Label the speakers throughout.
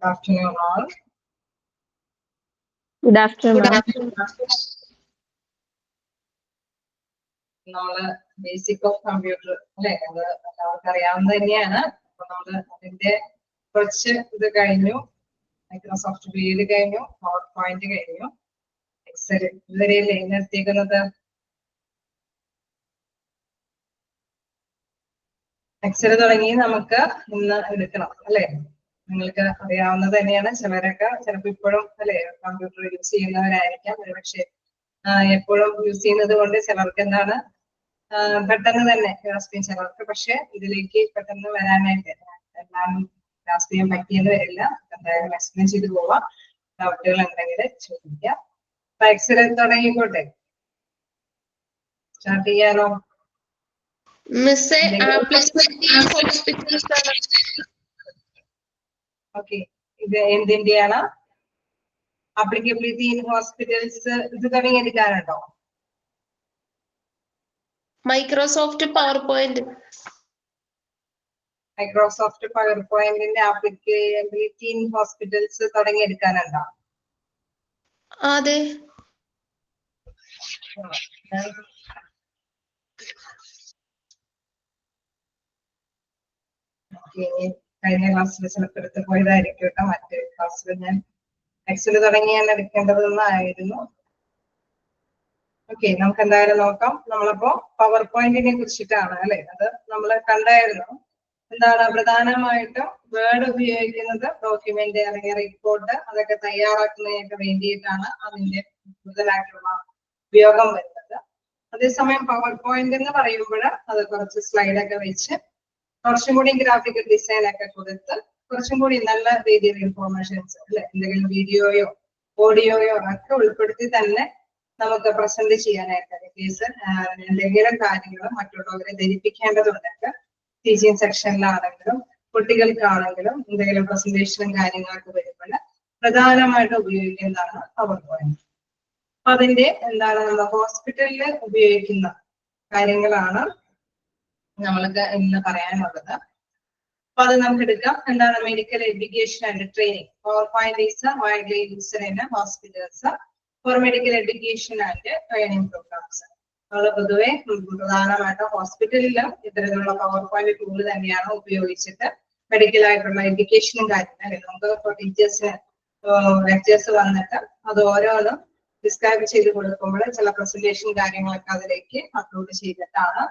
Speaker 1: Good afternoon, all.
Speaker 2: Good afternoon.
Speaker 1: നമ്മള് basic of computer അല്ലെ, അത് എല്ലാവർക്കും അറിയാവുന്ന തന്നെയാണ്. അപ്പൊ നമ്മള് അതിന്റെ കുറച്ച് ഇത് കഴിഞ്ഞു. മൈക്രോസോഫ്റ്റ് വേഡ് കഴിഞ്ഞു, പവർ പോയിന്റ് കഴിഞ്ഞു, എക്സൽ ഇതുവരെയല്ലേ നിർത്തിയിരിക്കുന്നത്. എക്സൽ തുടങ്ങി നമുക്ക് ഇന്ന് എടുക്കണം അല്ലെ. നിങ്ങൾക്ക് അറിയാവുന്നത് തന്നെയാണ്. ചിലരൊക്കെ ചിലപ്പോൾ ഇപ്പോഴും അല്ലെ കമ്പ്യൂട്ടർ യൂസ് ചെയ്യുന്നവരായിരിക്കാം. ഒരുപക്ഷെ എപ്പോഴും യൂസ് ചെയ്യുന്നത് കൊണ്ട് ചിലർക്ക് എന്താണ് പെട്ടെന്ന് തന്നെ ഗ്രാസ്പ് ചെയ്യാൻ, ചിലർക്ക് പക്ഷെ ഇതിലേക്ക് പെട്ടെന്ന് വരാനായിട്ട് എല്ലാം ഗ്രാസ്പ് ചെയ്യാൻ പറ്റിയെന്ന് വരില്ല. എന്തായാലും എക്സ്പ്ലെയിൻ ചെയ്ത് പോവാം. ഡൗട്ടുകൾ ഉണ്ടെങ്കിൽ ചോദിക്കാം. അപ്പൊ എക്സൽ തുടങ്ങിക്കോട്ടെ, സ്റ്റാർട്ട് ചെയ്യാനോ? ഓക്കെ, ഇത് എന്തിന്റെയാണ്? ആപ്ലിക്കബിലിറ്റി ഇൻ ഹോസ്പിറ്റൽസ് ഇത് തുടങ്ങിയെടുക്കാനുണ്ടോ?
Speaker 3: Microsoft power point.
Speaker 1: Microsoft power പോയിന്റിന്റെ ആപ്ലിക്കബിലിറ്റി ഇൻ ഹോസ്പിറ്റൽസ് തുടങ്ങിയെടുക്കാനുണ്ടോ?
Speaker 3: അതെ.
Speaker 1: കഴിഞ്ഞ ക്ലാസ്സിൽ ചിലപ്പോൾ എടുത്ത് പോയതായിരിക്കും കേട്ടോ. മറ്റേ ക്ലാസ്സിൽ ഞാൻ എക്സൽ തുടങ്ങിയാണ് എടുക്കേണ്ടതെന്നായിരുന്നു. ഓക്കെ, നമുക്ക് എന്തായാലും നോക്കാം. നമ്മളപ്പോ പവർ പോയിന്റിനെ കുറിച്ചിട്ടാണ് അല്ലെ, അത് നമ്മൾ കണ്ടായിരുന്നു. എന്താണ് പ്രധാനമായിട്ടും വേർഡ് ഉപയോഗിക്കുന്നത് ഡോക്യുമെന്റ് അല്ലെങ്കിൽ റിപ്പോർട്ട് അതൊക്കെ തയ്യാറാക്കുന്നതിനൊക്കെ വേണ്ടിയിട്ടാണ് അതിന്റെ കൂടുതലായിട്ടുള്ള ഉപയോഗം വരുന്നത്. അതേസമയം പവർ പോയിന്റ് എന്ന് പറയുമ്പോൾ അത് കുറച്ച് സ്ലൈഡൊക്കെ വെച്ച് കുറച്ചും കൂടി ഗ്രാഫിക്കൽ ഡിസൈൻ ഒക്കെ കൊടുത്ത് കുറച്ചും കൂടി നല്ല രീതിയിൽ ഇൻഫോർമേഷൻസ് അല്ലെ, എന്തെങ്കിലും വീഡിയോയോ ഓഡിയോയോ ഒക്കെ ഉൾപ്പെടുത്തി തന്നെ നമുക്ക് പ്രസന്റ് ചെയ്യാനായിട്ട് എന്തെങ്കിലും കാര്യങ്ങൾ മറ്റുള്ളവരെ ധരിപ്പിക്കേണ്ടതുണ്ടെങ്കിൽ ടീച്ചിങ് സെക്ഷനിലാണെങ്കിലും കുട്ടികൾക്കാണെങ്കിലും എന്തെങ്കിലും പ്രസന്റേഷനും കാര്യങ്ങളൊക്കെ വരുമ്പോൾ പ്രധാനമായിട്ട് ഉപയോഗിക്കുന്നതാണ് പവർ പോയിന്റ്. അപ്പൊ അതിന്റെ എന്താണ് നമ്മൾ ഹോസ്പിറ്റലിൽ ഉപയോഗിക്കുന്ന കാര്യങ്ങളാണ് നമ്മൾക്ക് ഇന്ന് പറയാനുള്ളത്. അപ്പൊ അത് നമുക്ക് എടുക്കാം. എന്താണ് medical education and training. PowerPoint is widely used in hospitals for medical education and training programs. നമ്മൾ പൊതുവെ പ്രധാനമായിട്ടും ഹോസ്പിറ്റലിലും ഇത്തരത്തിലുള്ള പവർ പോയിന്റ് ടൂൾ തന്നെയാണ് ഉപയോഗിച്ചിട്ട് മെഡിക്കൽ ആയിട്ടുള്ള എഡ്യൂക്കേഷനും കാര്യങ്ങളും നമുക്ക് ഇപ്പോൾ ടീച്ചേഴ്സിന് ലെക്ചേഴ്സ് വന്നിട്ട് അത് ഓരോന്നും ഡിസ്ക്രൈബ് ചെയ്ത് കൊടുക്കുമ്പോൾ ചില പ്രസന്റേഷൻ കാര്യങ്ങളൊക്കെ അതിലേക്ക് അപ്ലോഡ് ചെയ്തിട്ടാണ്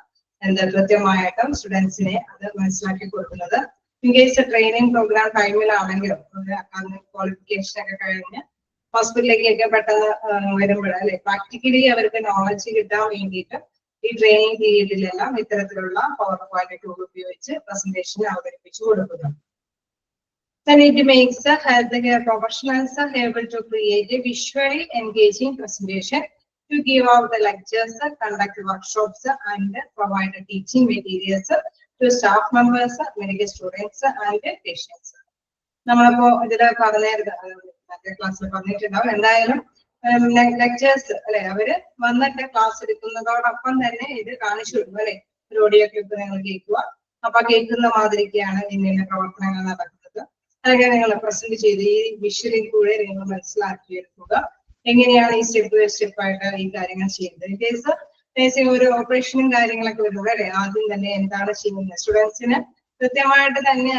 Speaker 1: എന്താ കൃത്യമായിട്ടും സ്റ്റുഡൻസിനെ അത് മനസ്സിലാക്കി കൊടുക്കുന്നത്. ഇൻ കേസ് ട്രെയിനിങ് പ്രോഗ്രാം ടൈമിലാണെങ്കിലും അക്കാദമിക് ക്വാളിഫിക്കേഷൻ ഒക്കെ കഴിഞ്ഞ് ഹോസ്പിറ്റലിലേക്കൊക്കെ പെട്ടെന്ന് വരുമ്പോൾ അല്ലെ പ്രാക്ടിക്കലി അവർക്ക് നോളജ് കിട്ടാൻ വേണ്ടിയിട്ട് ഈ ട്രെയിനിങ് പീരീഡിലെല്ലാം ഇത്തരത്തിലുള്ള പവർ പോയിന്റ് ടൂൾ ഉപയോഗിച്ച് പ്രസന്റേഷൻ അവതരിപ്പിച്ചു കൊടുക്കുന്നു. Then it makes the healthcare professionals able to create a visually engaging presentation to give out the lectures, conduct workshops, and provide teaching materials to staff members, medical students, and patients. നമ്മളിപ്പോ ഇതിൽ മറ്റേ ക്ലാസ്സിൽ പറഞ്ഞിട്ടുണ്ടാവും. എന്തായാലും lectures അല്ലെ അവര് വന്നിട്ട് class എടുക്കുന്നതോടൊപ്പം തന്നെ ഇത് കാണിച്ചു കൊടുക്കും അല്ലെ. ഒരു ഓഡിയോ ക്ലിപ്പ് നിങ്ങൾ കേൾക്കുക, അപ്പൊ കേൾക്കുന്ന മാതിരിക്കാണ് ഇങ്ങനെ പ്രവർത്തനങ്ങൾ നടക്കുന്നത്. അതൊക്കെ നിങ്ങൾ പ്രസന്റ് ചെയ്ത് ഈ വിഷ്വലിൽ കൂടെ നിങ്ങൾ മനസ്സിലാക്കിയെടുക്കുക എങ്ങനെയാണ് ഈ സ്റ്റെപ്പ് ബൈ സ്റ്റെപ്പ് ആയിട്ട് ഈ കാര്യങ്ങൾ ചെയ്യുന്നത്. ഇൻ കേസ് നേഴ്സിംഗ് ഒരു ഓപ്പറേഷനും കാര്യങ്ങളൊക്കെ വരുമ്പോൾ അല്ലെ ആദ്യം തന്നെ എന്താണ് ചെയ്യുന്നത് സ്റ്റുഡൻസിന് കൃത്യമായിട്ട് തന്നെ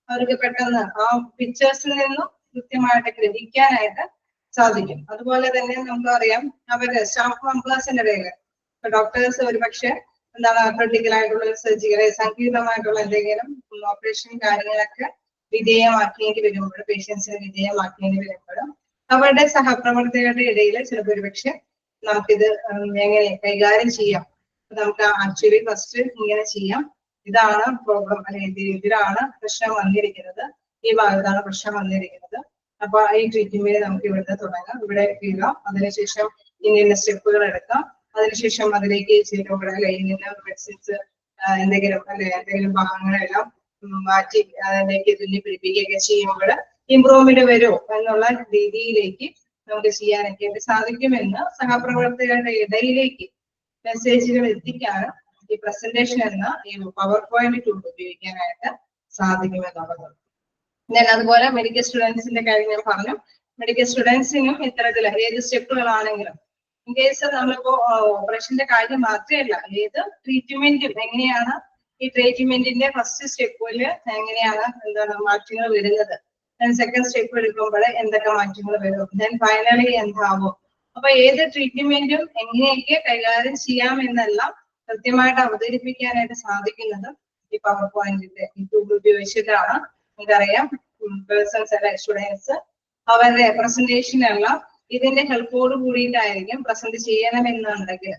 Speaker 1: അവർക്ക് പെട്ടെന്ന് ആ പിക്ചേഴ്സിൽ നിന്നും കൃത്യമായിട്ട് ഗ്രഹിക്കാനായിട്ട് സാധിക്കും. അതുപോലെ തന്നെ നമുക്കറിയാം അവര് സ്റ്റാഫ് മെമ്പേഴ്സിന്റെ ഇടയിൽ ഡോക്ടേഴ്സ് ഒരുപക്ഷെ എന്താണ് ക്രിട്ടിക്കൽ ആയിട്ടുള്ള സർജിക്കൽ സങ്കീർണമായിട്ടുള്ള എന്തെങ്കിലും ഓപ്പറേഷൻ കാര്യങ്ങളൊക്കെ വിധേയമാക്കേണ്ടി വരുമ്പോൾ പേഷ്യൻസിന് വിധേയമാക്കേണ്ടി വരുമ്പോഴും അവരുടെ സഹപ്രവർത്തകരുടെ ഇടയിൽ ചിലപ്പോൾ ഒരുപക്ഷെ നമുക്കിത് എങ്ങനെ കൈകാര്യം ചെയ്യാം, നമുക്ക് ആക്ച്വലി ഫസ്റ്റ് ഇങ്ങനെ ചെയ്യാം, ഇതാണ് പ്രോബ്ലം അല്ലെങ്കിൽ ഇതിലാണ് പ്രശ്നം വന്നിരിക്കുന്നത്, ഈ ഭാഗത്താണ് പ്രശ്നം വന്നിരിക്കുന്നത്, അപ്പൊ ഈ ട്രീറ്റ്മെന്റ് നമുക്ക് ഇവിടുന്ന് തുടങ്ങാം, ഇവിടെ ചെയ്യാം, അതിനുശേഷം ഇന്ന സ്റ്റെപ്പുകൾ എടുക്കാം, അതിനുശേഷം അതിലേക്ക് ചെയ്യുമ്പോൾ അല്ലെ ഇന്ന മെഡിസിൻസ് എന്തെങ്കിലും അല്ലെ എന്തെങ്കിലും ഭാഗങ്ങളെല്ലാം മാറ്റി അതിലേക്ക് തുന്നി പിടിപ്പിക്കുകയൊക്കെ ചെയ്യുമ്പോൾ ഇമ്പ്രൂവ്മെന്റ് വരുമോ എന്നുള്ള രീതിയിലേക്ക് നമുക്ക് ചെയ്യാനൊക്കെ സാധിക്കുമെന്ന് സഹപ്രവർത്തകരുടെ ഇടയിലേക്ക് മെസ്സേജുകൾ എത്തിക്കാനും ഈ പ്രസന്റേഷൻ എന്ന ഈ പവർ പോയിന്റ് ടൂൾ ഉപയോഗിക്കാനായിട്ട് സാധിക്കുമെന്നുള്ളത്. ഞാൻ അതുപോലെ മെഡിക്കൽ സ്റ്റുഡൻസിന്റെ കാര്യം ഞാൻ പറഞ്ഞു. മെഡിക്കൽ സ്റ്റുഡൻസിനും ഇത്തരത്തില് ഏത് സ്റ്റെപ്പുകളാണെങ്കിലും ഇൻ കേസ് നമ്മളിപ്പോ ഓപ്പറേഷന്റെ കാര്യം മാത്രമല്ല, ഏത് ട്രീറ്റ്മെന്റും എങ്ങനെയാണ് ഈ ട്രീറ്റ്മെന്റിന്റെ ഫസ്റ്റ് സ്റ്റെപ്പില് എങ്ങനെയാണ് എന്താണ് മാറ്റങ്ങൾ വരുന്നത്, സെക്കൻഡ് സ്റ്റെപ്പ് എടുക്കുമ്പോൾ എന്തൊക്കെ മാറ്റങ്ങൾ വരും, ദെൻ ഫൈനലി എന്താവും. അപ്പൊ ഏത് ട്രീറ്റ്മെന്റും എങ്ങനെയൊക്കെ കൈകാര്യം ചെയ്യാം എന്നെല്ലാം കൃത്യമായിട്ട് അവതരിപ്പിക്കാനായിട്ട് സാധിക്കുന്നത് ഈ പവർ പോയിന്റിന്റെ ഈ ടൂൾ ഉപയോഗിച്ചിട്ടാണ്. നമുക്കറിയാം പേഴ്സൺസ് അല്ലെ സ്റ്റുഡൻസ് അവരുടെ പ്രസന്റേഷൻ എല്ലാം ഇതിന്റെ ഹെൽപ്പോട് കൂടിയിട്ടായിരിക്കും പ്രസന്റ് ചെയ്യണമെന്നുണ്ടെങ്കിൽ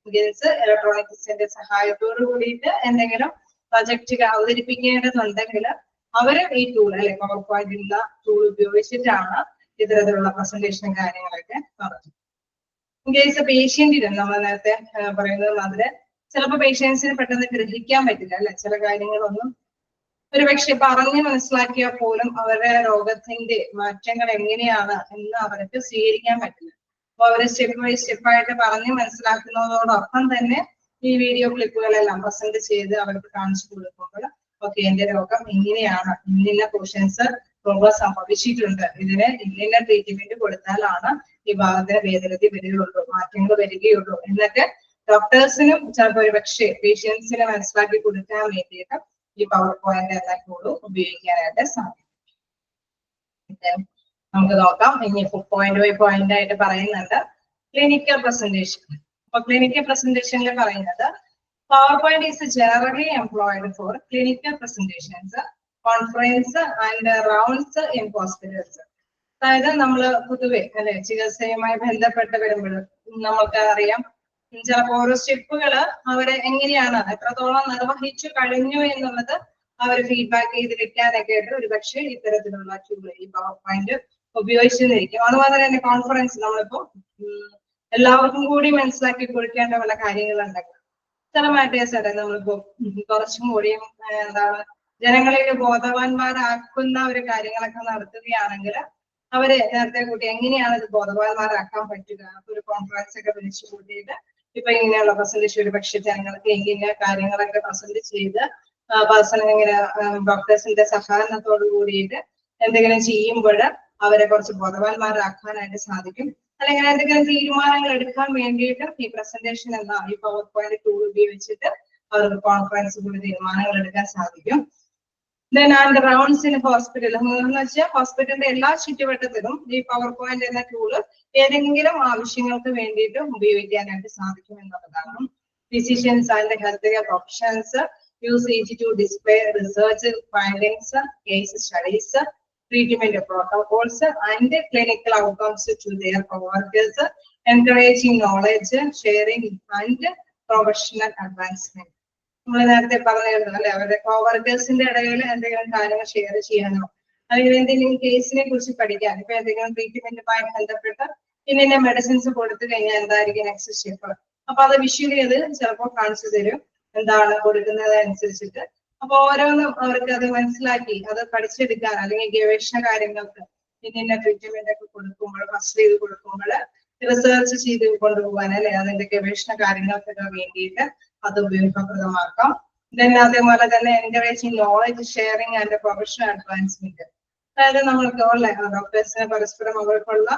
Speaker 1: മീൻസ് ഇലക്ട്രോണിക്സിന്റെ സഹായത്തോട് കൂടിയിട്ട് എന്തെങ്കിലും പ്രൊജക്റ്റ് അവതരിപ്പിക്കേണ്ടതുണ്ടെങ്കിൽ അവര് ഈ ടൂൾ അല്ലെ പവർ പോയിന്റിലുള്ള ടൂൾ ഉപയോഗിച്ചിട്ടാണ് ഇത്തരത്തിലുള്ള പ്രസന്റേഷൻ കാര്യങ്ങളൊക്കെ നടത്തുന്നത്. ഇൻ കേസ് പേഷ്യന്റിന് നമ്മൾ നേരത്തെ പറയുന്നത് മാതിരി ചിലപ്പോൾ പേഷ്യൻസിന് പെട്ടെന്ന് ഗ്രഹിക്കാൻ പറ്റില്ല അല്ലെ, ചില കാര്യങ്ങളൊന്നും ഒരുപക്ഷെ പറഞ്ഞ് മനസ്സിലാക്കിയാൽ പോലും അവരുടെ രോഗത്തിന്റെ മാറ്റങ്ങൾ എങ്ങനെയാണ് എന്ന് അവർക്ക് സ്വീകരിക്കാൻ പറ്റില്ല. അപ്പൊ അവര് സ്റ്റെപ്പ് ബൈ സ്റ്റെപ്പായിട്ട് പറഞ്ഞ് മനസ്സിലാക്കുന്നതോടൊപ്പം തന്നെ ഈ വീഡിയോ ക്ലിപ്പുകളെല്ലാം പ്രസന്റ് ചെയ്ത് അവർക്ക് കാണിച്ചു കൊടുക്കുമ്പോൾ ഓക്കെ എന്റെ രോഗം ഇങ്ങനെയാണ്, ഇന്ന പോർഷൻസ് പ്രോബ്ലം സംഭവിച്ചിട്ടുണ്ട്, ഇതിന് ഇന്ന ട്രീറ്റ്മെന്റ് കൊടുത്താലാണ് ഈ ഭാഗത്തിന് ഭേദഗതി വരികയുള്ളൂ, മാറ്റങ്ങൾ വരികയുള്ളൂ എന്നൊക്കെ ഡോക്ടേഴ്സിനും ചിലപ്പോൾ ഒരു പക്ഷേ പേഷ്യൻസിനെ മനസ്സിലാക്കി കൊടുക്കാൻ വേണ്ടിയിട്ട് ഈ പവർ പോയിന്റ് എന്ന ടൂൾ ഉപയോഗിക്കാനായിട്ട് സാധിക്കും. നമുക്ക് നോക്കാം. ഇനി പോയിന്റ് ബൈ പോയിന്റ് ആയിട്ട് പറയുന്നുണ്ട് ക്ലിനിക്കൽ പ്രസന്റേഷൻ. അപ്പൊ ക്ലിനിക്കൽ പ്രസന്റേഷനിൽ പറയുന്നത് PowerPoint is generally employed for clinical presentations, conference and rounds in hospitals. അതായത് നമ്മള് പൊതുവെ അല്ലെ ചികിത്സയുമായി ബന്ധപ്പെട്ട് വരുമ്പോൾ നമുക്ക് അറിയാം ചിലപ്പോ ഓരോ സ്റ്റെപ്പുകള് അവര് എങ്ങനെയാണ് എത്രത്തോളം നിർവഹിച്ചു കഴിഞ്ഞു എന്നുള്ളത് അവർ ഫീഡ്ബാക്ക് ചെയ്ത് വെക്കാനൊക്കെ ആയിട്ട് ഒരു പക്ഷേ ഇത്തരത്തിലുള്ള ടൂൾ ഈ പവർ പോയിന്റ് ഉപയോഗിച്ചിരിക്കും. അതുപോലെ തന്നെ കോൺഫറൻസ് നമ്മളിപ്പോ എല്ലാവർക്കും കൂടി മനസ്സിലാക്കി കൊടുക്കേണ്ട പല കാര്യങ്ങളുണ്ടെങ്കിൽ ചില മാറ്റേഴ്സ് അല്ലെ നമ്മളിപ്പോ കുറച്ചും കൂടിയും എന്താണ് ജനങ്ങളിൽ ബോധവാന്മാരാക്കുന്ന ഒരു കാര്യങ്ങളൊക്കെ നടത്തുകയാണെങ്കിൽ അവര് നേരത്തെ കൂട്ടി എങ്ങനെയാണ് ഇത് ബോധവാന്മാരാക്കാൻ പറ്റുക. ഒരു കോൺഫറൻസ് ഒക്കെ വിളിച്ചു കൂട്ടിയിട്ട് ഇപ്പൊ ഇങ്ങനെയുള്ള പ്രസന്റേഷൻ ഒരു പക്ഷേ ജനങ്ങൾക്ക് ഇങ്ങനെ കാര്യങ്ങളൊക്കെ പ്രസന്റ് ചെയ്ത് പേഴ്സണൽ ഇങ്ങനെ ഡോക്ടേഴ്സിന്റെ സഹകരണത്തോട് കൂടിയിട്ട് എന്തെങ്കിലും ചെയ്യുമ്പോൾ അവരെ കുറച്ച് ബോധവാന്മാരാക്കാനായിട്ട് സാധിക്കും. അല്ലെങ്കിൽ എന്തെങ്കിലും തീരുമാനങ്ങൾ എടുക്കാൻ വേണ്ടിയിട്ട് ഈ പ്രസന്റേഷൻ എന്ന ഈ പവർ പോയിന്റ് ടൂൾ ഉപയോഗിച്ചിട്ട് അവർക്ക് കോൺഫറൻസ് കൂടി തീരുമാനങ്ങൾ എടുക്കാൻ സാധിക്കും. Then and rounds in hospital എന്ന് വെച്ചാൽ ഹോസ്പിറ്റലിന്റെ എല്ലാ ചുറ്റുവട്ടത്തിലും ഈ പവർ പോയിന്റ് എന്ന ടൂള് ഏതെങ്കിലും ആവശ്യങ്ങൾക്ക് വേണ്ടിയിട്ട് ഉപയോഗിക്കാനായിട്ട് സാധിക്കും എന്നുള്ളതാണ്. Physicians and health care professionals use it to display research findings, case studies, treatment protocols and clinical outcomes to their co-workers, encouraging knowledge sharing and professional advancement. നമ്മൾ നേരത്തെ പറഞ്ഞിരുന്നു അല്ലെ അവരുടെ കോവർക്കേഴ്സിന്റെ ഇടയിൽ എന്തെങ്കിലും കാര്യങ്ങൾ ഷെയർ ചെയ്യാനോ അല്ലെങ്കിൽ എന്തെങ്കിലും കേസിനെ കുറിച്ച് പഠിക്കാൻ, ഇപ്പൊ എന്തെങ്കിലും ട്രീറ്റ്മെന്റുമായി ബന്ധപ്പെട്ട് ഇന്ന മെഡിസിൻസ് കൊടുത്തു കഴിഞ്ഞാൽ എന്തായിരിക്കും നെക്സ്റ്റ് സ്റ്റെപ്പ്, അപ്പൊ അത് വിഷ്വലി അത് ചിലപ്പോൾ കാണിച്ചു തരും എന്താണ് കൊടുക്കുന്നത് അനുസരിച്ചിട്ട്. അപ്പൊ ഓരോന്നും അവർക്ക് അത് മനസ്സിലാക്കി അത് പഠിച്ചെടുക്കാൻ അല്ലെങ്കിൽ ഗവേഷണ കാര്യങ്ങൾക്ക് ഇന്ന ട്രീറ്റ്മെന്റ് ഒക്കെ കൊടുക്കുമ്പോൾ ഫസ്റ്റ് ചെയ്ത് കൊടുക്കുമ്പോൾ റിസർച്ച് ചെയ്ത് കൊണ്ടുപോകാൻ അല്ലെ അതിന്റെ ഗവേഷണ കാര്യങ്ങൾക്കൊക്കെ വേണ്ടിയിട്ട് അത് ഉപയോഗപ്രദമാക്കാം. ദെൻ അതേപോലെ തന്നെ encouraging knowledge sharing and professional advancement. അതായത് നമ്മൾക്ക് ഡോക്ടേഴ്സിനെ പരസ്പരം അവർക്കുള്ള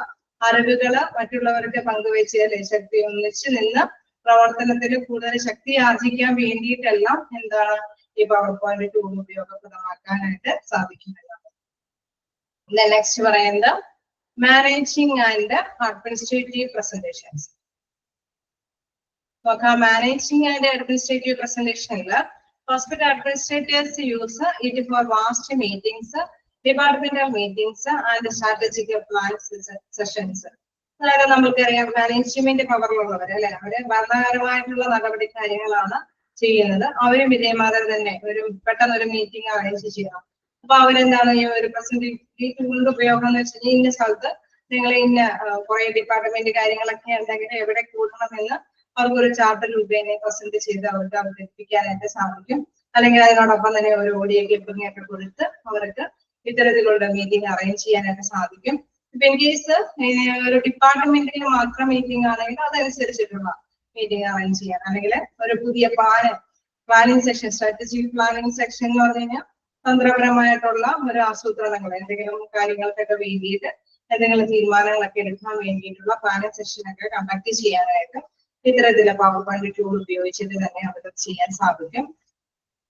Speaker 1: അറിവുകള് മറ്റുള്ളവർക്ക് പങ്കുവെച്ച് അല്ലെ ശക്തി ഒന്നിച്ച് നിന്ന് പ്രവർത്തനത്തിൽ കൂടുതൽ ശക്തി ആർജിക്കാൻ വേണ്ടിയിട്ടെല്ലാം എന്താണ് ഈ പവർ പോയിന്റ് ടൂൾ ഉപയോഗപ്രദമാക്കാനായിട്ട് സാധിക്കുന്നതാണ്. നെക്സ്റ്റ് പറയുന്നത് മാനേജിംഗ് ആൻഡ് അഡ്മിനിസ്ട്രേറ്റീവ് പ്രസന്റേഷൻസ്. നോക്കാം. മാനേജിംഗ് ആൻഡ് അഡ്മിനിസ്ട്രേറ്റീവ് പ്രസന്റേഷനില് hospital administrators use it for vast meetings, departmental meetings and strategic plan sessions. അതായത് നമ്മൾക്കറിയാം മാനേജ്മെന്റ് പവറിലുള്ളവർ അല്ലെ അവര് ഭരണപരമായിട്ടുള്ള നടപടി കാര്യങ്ങളാണ് ചെയ്യുന്നത്. അവരും ഇതേമാതിരി തന്നെ ഒരു പെട്ടെന്നൊരു മീറ്റിംഗ് അറേഞ്ച് ചെയ്യണം. അപ്പൊ അവരെന്താണ് ഈ ഒരു ഈ ടൂളിന്റെ ഉപയോഗം എന്ന് വെച്ചാൽ ഇന്ന സ്ഥലത്ത് നിങ്ങൾ ഇന്ന കുറെ ഡിപ്പാർട്ട്മെന്റ് കാര്യങ്ങളൊക്കെ ഉണ്ടെങ്കിൽ എവിടെ കൂടണമെന്ന് അവർക്കൊരു ചാർട്ട് രൂപേണ പ്രസന്റ് ചെയ്ത് അവർക്ക് അവതരിപ്പിക്കാനായിട്ട് സാധിക്കും. അല്ലെങ്കിൽ അതിനോടൊപ്പം തന്നെ ഒരു ഓഡിയോ ക്ലിപ്പിംഗ് ഒക്കെ കൊടുത്ത് അവർക്ക് ഇത്തരത്തിലുള്ള മീറ്റിംഗ് അറേഞ്ച് ചെയ്യാനായിട്ട് സാധിക്കും. ഇപ്പൊ ഇൻ കേസ് ഒരു ഡിപ്പാർട്ട്മെന്റിൽ മാത്രം മീറ്റിംഗ് ആണെങ്കിൽ അതനുസരിച്ചിട്ടുള്ള മീറ്റിംഗ് അറേഞ്ച് ചെയ്യാൻ, അല്ലെങ്കിൽ ഒരു പുതിയ planning section strategic planning section എന്ന് പറഞ്ഞു കഴിഞ്ഞാൽ തന്ത്രപരമായിട്ടുള്ള ഒരു ആസൂത്രണങ്ങൾ, എന്തെങ്കിലും കാര്യങ്ങൾക്കൊക്കെ വേണ്ടിയിട്ട് എന്തെങ്കിലും തീരുമാനങ്ങളൊക്കെ എടുക്കാൻ വേണ്ടിയിട്ടുള്ള പ്ലാനിംഗ് സെഷനൊക്കെ കണ്ടക്ട് ചെയ്യാനായിട്ട് ഇത്തരത്തിലെ പവർ പോയിന്റ് ടൂൾ ഉപയോഗിച്ചിട്ട് തന്നെ അവർക്ക് ചെയ്യാൻ സാധിക്കും.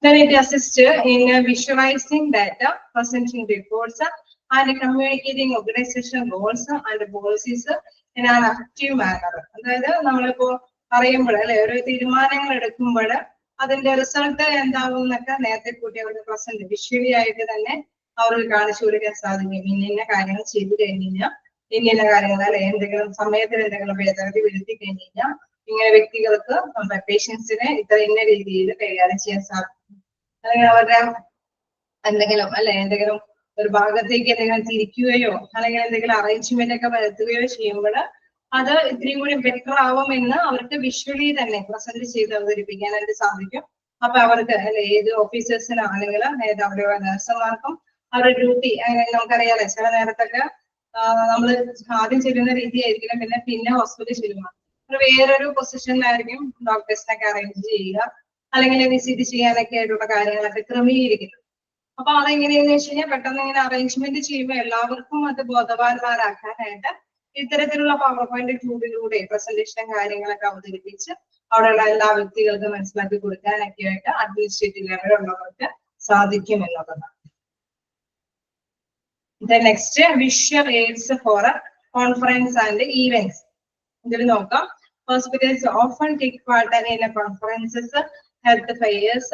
Speaker 1: Then it assists in visualizing data, presenting reports, and communicating organization goals and policies in an active manner. അതായത് നമ്മളിപ്പോ പറയുമ്പോൾ അല്ലെ ഒരു തീരുമാനങ്ങൾ എടുക്കുമ്പോൾ അതിന്റെ റിസൾട്ട് എന്താവും എന്നൊക്കെ നേരത്തെ കൂട്ടി അവർക്ക് പ്രസന്റ് വിഷ്വലി ആയിട്ട് തന്നെ അവർക്ക് കാണിച്ചു കൊടുക്കാൻ സാധിക്കും. ഇന്ന കാര്യങ്ങൾ ചെയ്തു കഴിഞ്ഞാൽ ഇന്ന കാര്യങ്ങൾ അല്ലെ എന്തെങ്കിലും സമയത്തിൽ എന്തെങ്കിലും ഭേദഗതി വരുത്തി കഴിഞ്ഞാൽ ഇങ്ങനെ വ്യക്തികൾക്ക് പേഷ്യൻസിനെ ഇന്ന രീതിയിൽ കൈകാര്യം ചെയ്യാൻ സാധിക്കും. അല്ലെങ്കിൽ അവരുടെ എന്തെങ്കിലും അല്ലെ എന്തെങ്കിലും ഒരു ഭാഗത്തേക്ക് എന്തെങ്കിലും തിരിക്കുകയോ അല്ലെങ്കിൽ എന്തെങ്കിലും അറേഞ്ച്മെന്റ് ഒക്കെ വരുത്തുകയോ ചെയ്യുമ്പോൾ അത് ഇത്രയും കൂടി ബെറ്റർ ആവുമെന്ന് അവർക്ക് വിഷ്വലി തന്നെ പ്രസന്റ് ചെയ്ത് അവതരിപ്പിക്കാനായിട്ട് സാധിക്കും. അപ്പൊ അവർക്ക് അല്ലെ ഏത് ഓഫീസേഴ്സിനോ അല്ലെങ്കിൽ ഏത് അവിടെ നഴ്സുമാർക്കും അവരുടെ ഡ്യൂട്ടി നമുക്കറിയാലേ ചില നേരത്തൊക്കെ നമ്മൾ ആദ്യം ചെല്ലുന്ന രീതി ആയിരിക്കില്ല, പിന്നെ ഹോസ്പിറ്റലിൽ ചെല്ലുക വേറൊരു പൊസിഷനിലായിരിക്കും ഡോക്ടേഴ്സിനൊക്കെ അറേഞ്ച് ചെയ്യുക അല്ലെങ്കിൽ വിസിറ്റ് ചെയ്യാനൊക്കെ ആയിട്ടുള്ള കാര്യങ്ങളൊക്കെ ക്രമീകരിക്കുന്നത്. അപ്പൊ അതെങ്ങനെയാന്ന് വെച്ച് കഴിഞ്ഞാൽ പെട്ടെന്ന് ഇങ്ങനെ അറേഞ്ച്മെന്റ് ചെയ്യുമ്പോൾ എല്ലാവർക്കും അത് ബോധവാന്മാരാക്കാനായിട്ട് ഇത്തരത്തിലുള്ള പവർ പോയിന്റ് ടൂളിലൂടെ പ്രസന്റേഷൻ കാര്യങ്ങളൊക്കെ അവതരിപ്പിച്ച് അവിടെയുള്ള എല്ലാ വ്യക്തികൾക്കും മനസ്സിലാക്കി കൊടുക്കാനൊക്കെ ആയിട്ട് അഡ്മിനിസ്ട്രേറ്റീവ് ലെവലുള്ളവർക്ക് സാധിക്കും എന്നുള്ളതാണ്. The next visual aids for conference and events. ഇതിൽ നോക്കാം, hospitals often take part in conferences, health fairs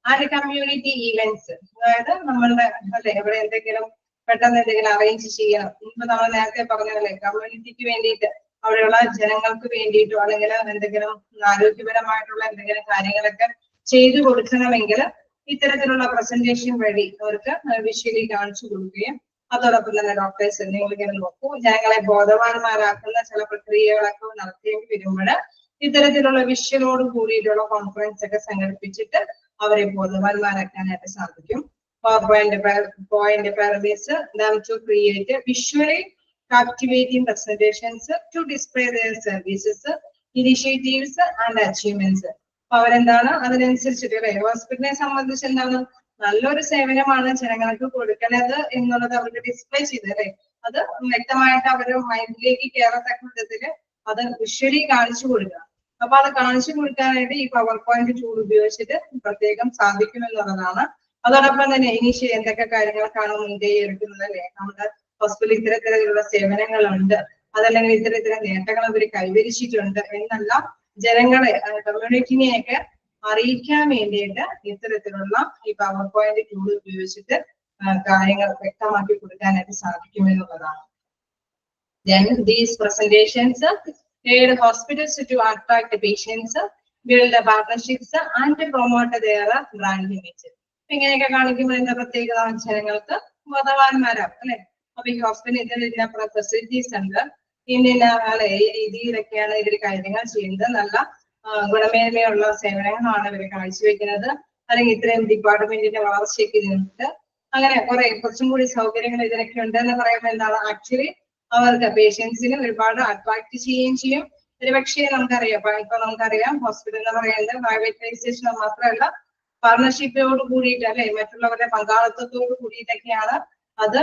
Speaker 1: and community events. അതായത് നമ്മളുടെ അല്ലെ ഇവിടെ എന്തെങ്കിലും പെട്ടെന്ന് എന്തെങ്കിലും അറേഞ്ച് ചെയ്യണം. ഇപ്പൊ നമ്മൾ നേരത്തെ പറഞ്ഞല്ലേ കമ്മ്യൂണിറ്റിക്ക് വേണ്ടിയിട്ട് അവിടെയുള്ള ജനങ്ങൾക്ക് വേണ്ടിയിട്ടോ അല്ലെങ്കിൽ എന്തെങ്കിലും ആരോഗ്യപരമായിട്ടുള്ള എന്തെങ്കിലും കാര്യങ്ങളൊക്കെ ചെയ്തു കൊടുക്കണമെങ്കിൽ ഇത്തരത്തിലുള്ള പ്രസന്റേഷൻ വഴി അവർക്ക് വിഷ്വലി കാണിച്ചു കൊടുക്കുകയും അതോടൊപ്പം തന്നെ ഡോക്ടേഴ്സ് നിങ്ങളിങ്ങനെ നോക്കൂ ജനങ്ങളെ ബോധവാന്മാരാക്കുന്ന ചില പ്രക്രിയകളൊക്കെ നടത്തേണ്ടി വരുമ്പോൾ ഇത്തരത്തിലുള്ള വിഷ്വലോട് കൂടിയിട്ടുള്ള കോൺഫറൻസ് ഒക്കെ സംഘടിപ്പിച്ചിട്ട് അവരെ ബോധവാന്മാരാക്കാനായിട്ട് സാധിക്കും. point permits them to create visually captivating presentations to display their services, initiatives and achievements. അവരെന്താണ് അതിനനുസരിച്ചിട്ട് അല്ലെ ഹോസ്പിറ്റലിനെ സംബന്ധിച്ച് എന്താണ് നല്ലൊരു സേവനമാണ് ജനങ്ങൾക്ക് കൊടുക്കുന്നത് എന്നുള്ളത് അവർക്ക് ഡിസ്പ്ലേ ചെയ്ത് അല്ലെ അത് വ്യക്തമായിട്ട് അവരുടെ മൈൻഡിലേക്ക് കയറത്തക്ക വിധത്തില് അത് വിഷ്വലി കാണിച്ചു കൊടുക്കുക. അപ്പൊ അത് കാണിച്ചു കൊടുക്കാനായിട്ട് ഈ പവർ പോയിന്റ് ടൂൾ ഉപയോഗിച്ചിട്ട് പ്രത്യേകം സാധിക്കുമെന്നുള്ളതാണ്. അതോടൊപ്പം തന്നെ ഇനീഷ്യൽ എന്തൊക്കെ കാര്യങ്ങൾക്കാണ് മുൻകൈ എടുക്കുന്നത് അല്ലെ നമ്മുടെ ഹോസ്പിറ്റലിൽ ഇത്തരത്തിലുള്ള സേവനങ്ങളുണ്ട് അതല്ലെങ്കിൽ ഇത്തരത്തിലുള്ള നേട്ടങ്ങൾ അവർ കൈവരിച്ചിട്ടുണ്ട് എന്നല്ല ജനങ്ങളെ കമ്മ്യൂണിറ്റിനെയൊക്കെ അറിയിക്കാൻ വേണ്ടിയിട്ട് ഇത്തരത്തിലുള്ള ഈ പവർ പോയിന്റ് ടൂൾ ഉപയോഗിച്ചിട്ട് കാര്യങ്ങൾ വ്യക്തമാക്കി കൊടുക്കാനായിട്ട് സാധിക്കുമെന്നുള്ളതാണ്. Then these presentations aid hospitals to attract patients, build partnerships and promote their brand image. ഇങ്ങനെയൊക്കെ കാണിക്കുമ്പോൾ എന്താ പ്രത്യേകത ജനങ്ങൾക്ക് ബോധവാന്മാരാകും അല്ലെ. അപ്പൊ ഈ ഹോസ്പിറ്റലിൽ ഇതിന്റെ ഫെസിലിറ്റീസ് ഉണ്ട്, ഇന്ന അല്ലെ ഈ രീതിയിലൊക്കെയാണ് ഇവർ കാര്യങ്ങൾ ചെയ്യുന്നത്, നല്ല ഗുണമേന്മയുള്ള സേവനങ്ങളാണ് ഇവർ കാഴ്ചവെക്കുന്നത്, അല്ലെങ്കിൽ ഇത്രയും ഡിപ്പാർട്ട്മെന്റിന്റെ വളർച്ചയ്ക്ക് ഇതിനുണ്ട്, അങ്ങനെ കുറച്ചും കൂടി സൗകര്യങ്ങൾ ഇതിനൊക്കെ ഉണ്ട് എന്ന് പറയുമ്പോൾ എന്താണ് ആക്ച്വലി അവർക്ക് പേഷ്യൻസിന് ഒരുപാട് അട്രാക്ട് ചെയ്യുകയും ചെയ്യും. ഒരുപക്ഷെ നമുക്കറിയാം ഹോസ്പിറ്റൽ എന്ന് പറയുന്നത് പ്രൈവറ്റൈസേഷൻ മാത്രമല്ല പാർട്ണർഷിപ്പോട് കൂടിയിട്ട് അല്ലെ മറ്റുള്ളവരുടെ പങ്കാളിത്തത്തോട് കൂടിയിട്ടൊക്കെയാണ് അത്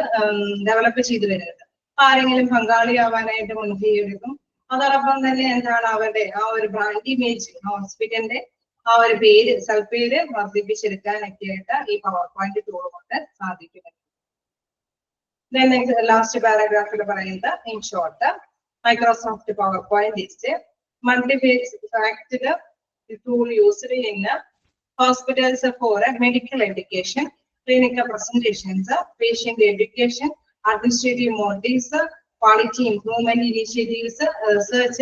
Speaker 1: ഡെവലപ്പ് ചെയ്തു വരുന്നത്. ആരെങ്കിലും പങ്കാളിയാവാനായിട്ട് മുൻകൈ എടുക്കും. അതോടൊപ്പം തന്നെ എന്താണ് അവരുടെ ആ ഒരു ബ്രാൻഡ് ഇമേജ് ഹോസ്പിറ്റലിന്റെ ആ ഒരു പേര് സൽപ്പേര് വർദ്ധിപ്പിച്ചെടുക്കാനൊക്കെ ആയിട്ട് ഈ പവർ പോയിന്റ് ടൂൾ കൊണ്ട് സാധിക്കും. ലാസ്റ്റ് പാരഗ്രാഫിൽ പറയുന്നത് in short Microsoft power point is a multi-faced tool used in hospitals for medical education, clinical presentations, patient education, administrative motives, quality improvement initiatives, research,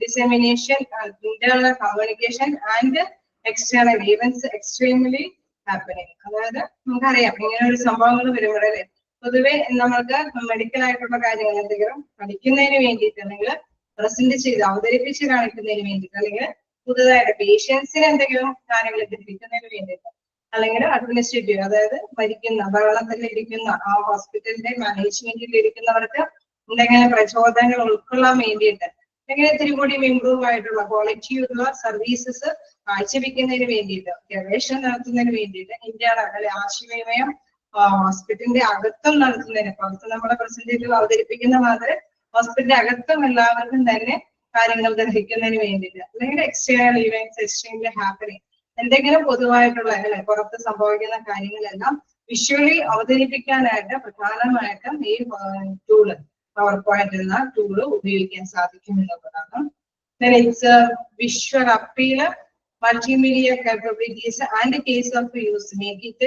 Speaker 1: dissemination, internal communication and external events extremely happening. അതായത് നമുക്കറിയാം ഇങ്ങനെ ഒരു സംഭവങ്ങൾ വരുമ്പോഴല്ലേ പൊതുവെ നമ്മൾക്ക് medical ആയിട്ടുള്ള കാര്യങ്ങൾ എന്തെങ്കിലും പഠിക്കുന്നതിന് വേണ്ടിയിട്ട് അല്ലെങ്കിൽ പ്രസന്റ് ചെയ്ത് അവതരിപ്പിച്ച് കാണിക്കുന്നതിന് വേണ്ടിയിട്ട് അല്ലെങ്കിൽ പുതുതായിട്ട് പേഷ്യൻസിന് എന്തെങ്കിലും കാര്യങ്ങൾ എത്തിക്കുന്നതിന് വേണ്ടിയിട്ട് അല്ലെങ്കിൽ അഡ്മിനിസ്ട്രേറ്റീവ് അതായത് ഭരണത്തിൽ ഇരിക്കുന്ന ആ ഹോസ്പിറ്റലിന്റെ മാനേജ്മെന്റിൽ ഇരിക്കുന്നവർക്ക് എന്തെങ്കിലും പ്രചോദനങ്ങൾ ഉൾക്കൊള്ളാൻ വേണ്ടിയിട്ട് എങ്ങനെ ഇത്തിരി കൂടി ഇമ്പ്രൂവ് ആയിട്ടുള്ള ക്വാളിറ്റിയുള്ള സർവീസസ് കാഴ്ചവെക്കുന്നതിന് വേണ്ടിയിട്ട്, ഗവേഷണം നടത്തുന്നതിന് വേണ്ടിയിട്ട് ഇന്ത്യയുടെ അല്ലെ ആശയവിനിമയം ഹോസ്പിറ്റലിന്റെ അകത്തും നടത്തുന്നതിന്, പുറത്ത് നമ്മുടെ പ്രസന്റേറ്റീവ് അവതരിപ്പിക്കുന്ന മാതിരി ഹോസ്പിറ്റലിന്റെ അകത്തും എല്ലാവർക്കും തന്നെ കാര്യങ്ങൾ ഗ്രഹിക്കുന്നതിന് വേണ്ടിയിട്ട്, അല്ലെങ്കിൽ എക്സ്റ്റേണൽ ഇവന്റ്സ് എക്സ്ചേഞ്ച് ഹാപ്പനിങ്, എന്തെങ്കിലും പൊതുവായിട്ടുള്ള അല്ലെ പുറത്ത് സംഭവിക്കുന്ന കാര്യങ്ങളെല്ലാം വിഷ്വലി അവതരിപ്പിക്കാനായിട്ട് പ്രധാനമായിട്ടും ഈ ടൂള് പവർ പോയിന്റ് എന്ന ടൂള് ഉപയോഗിക്കാൻ സാധിക്കും എന്നുള്ളതാണ്. It's a visual appeal, multimedia capabilities, and case of use make it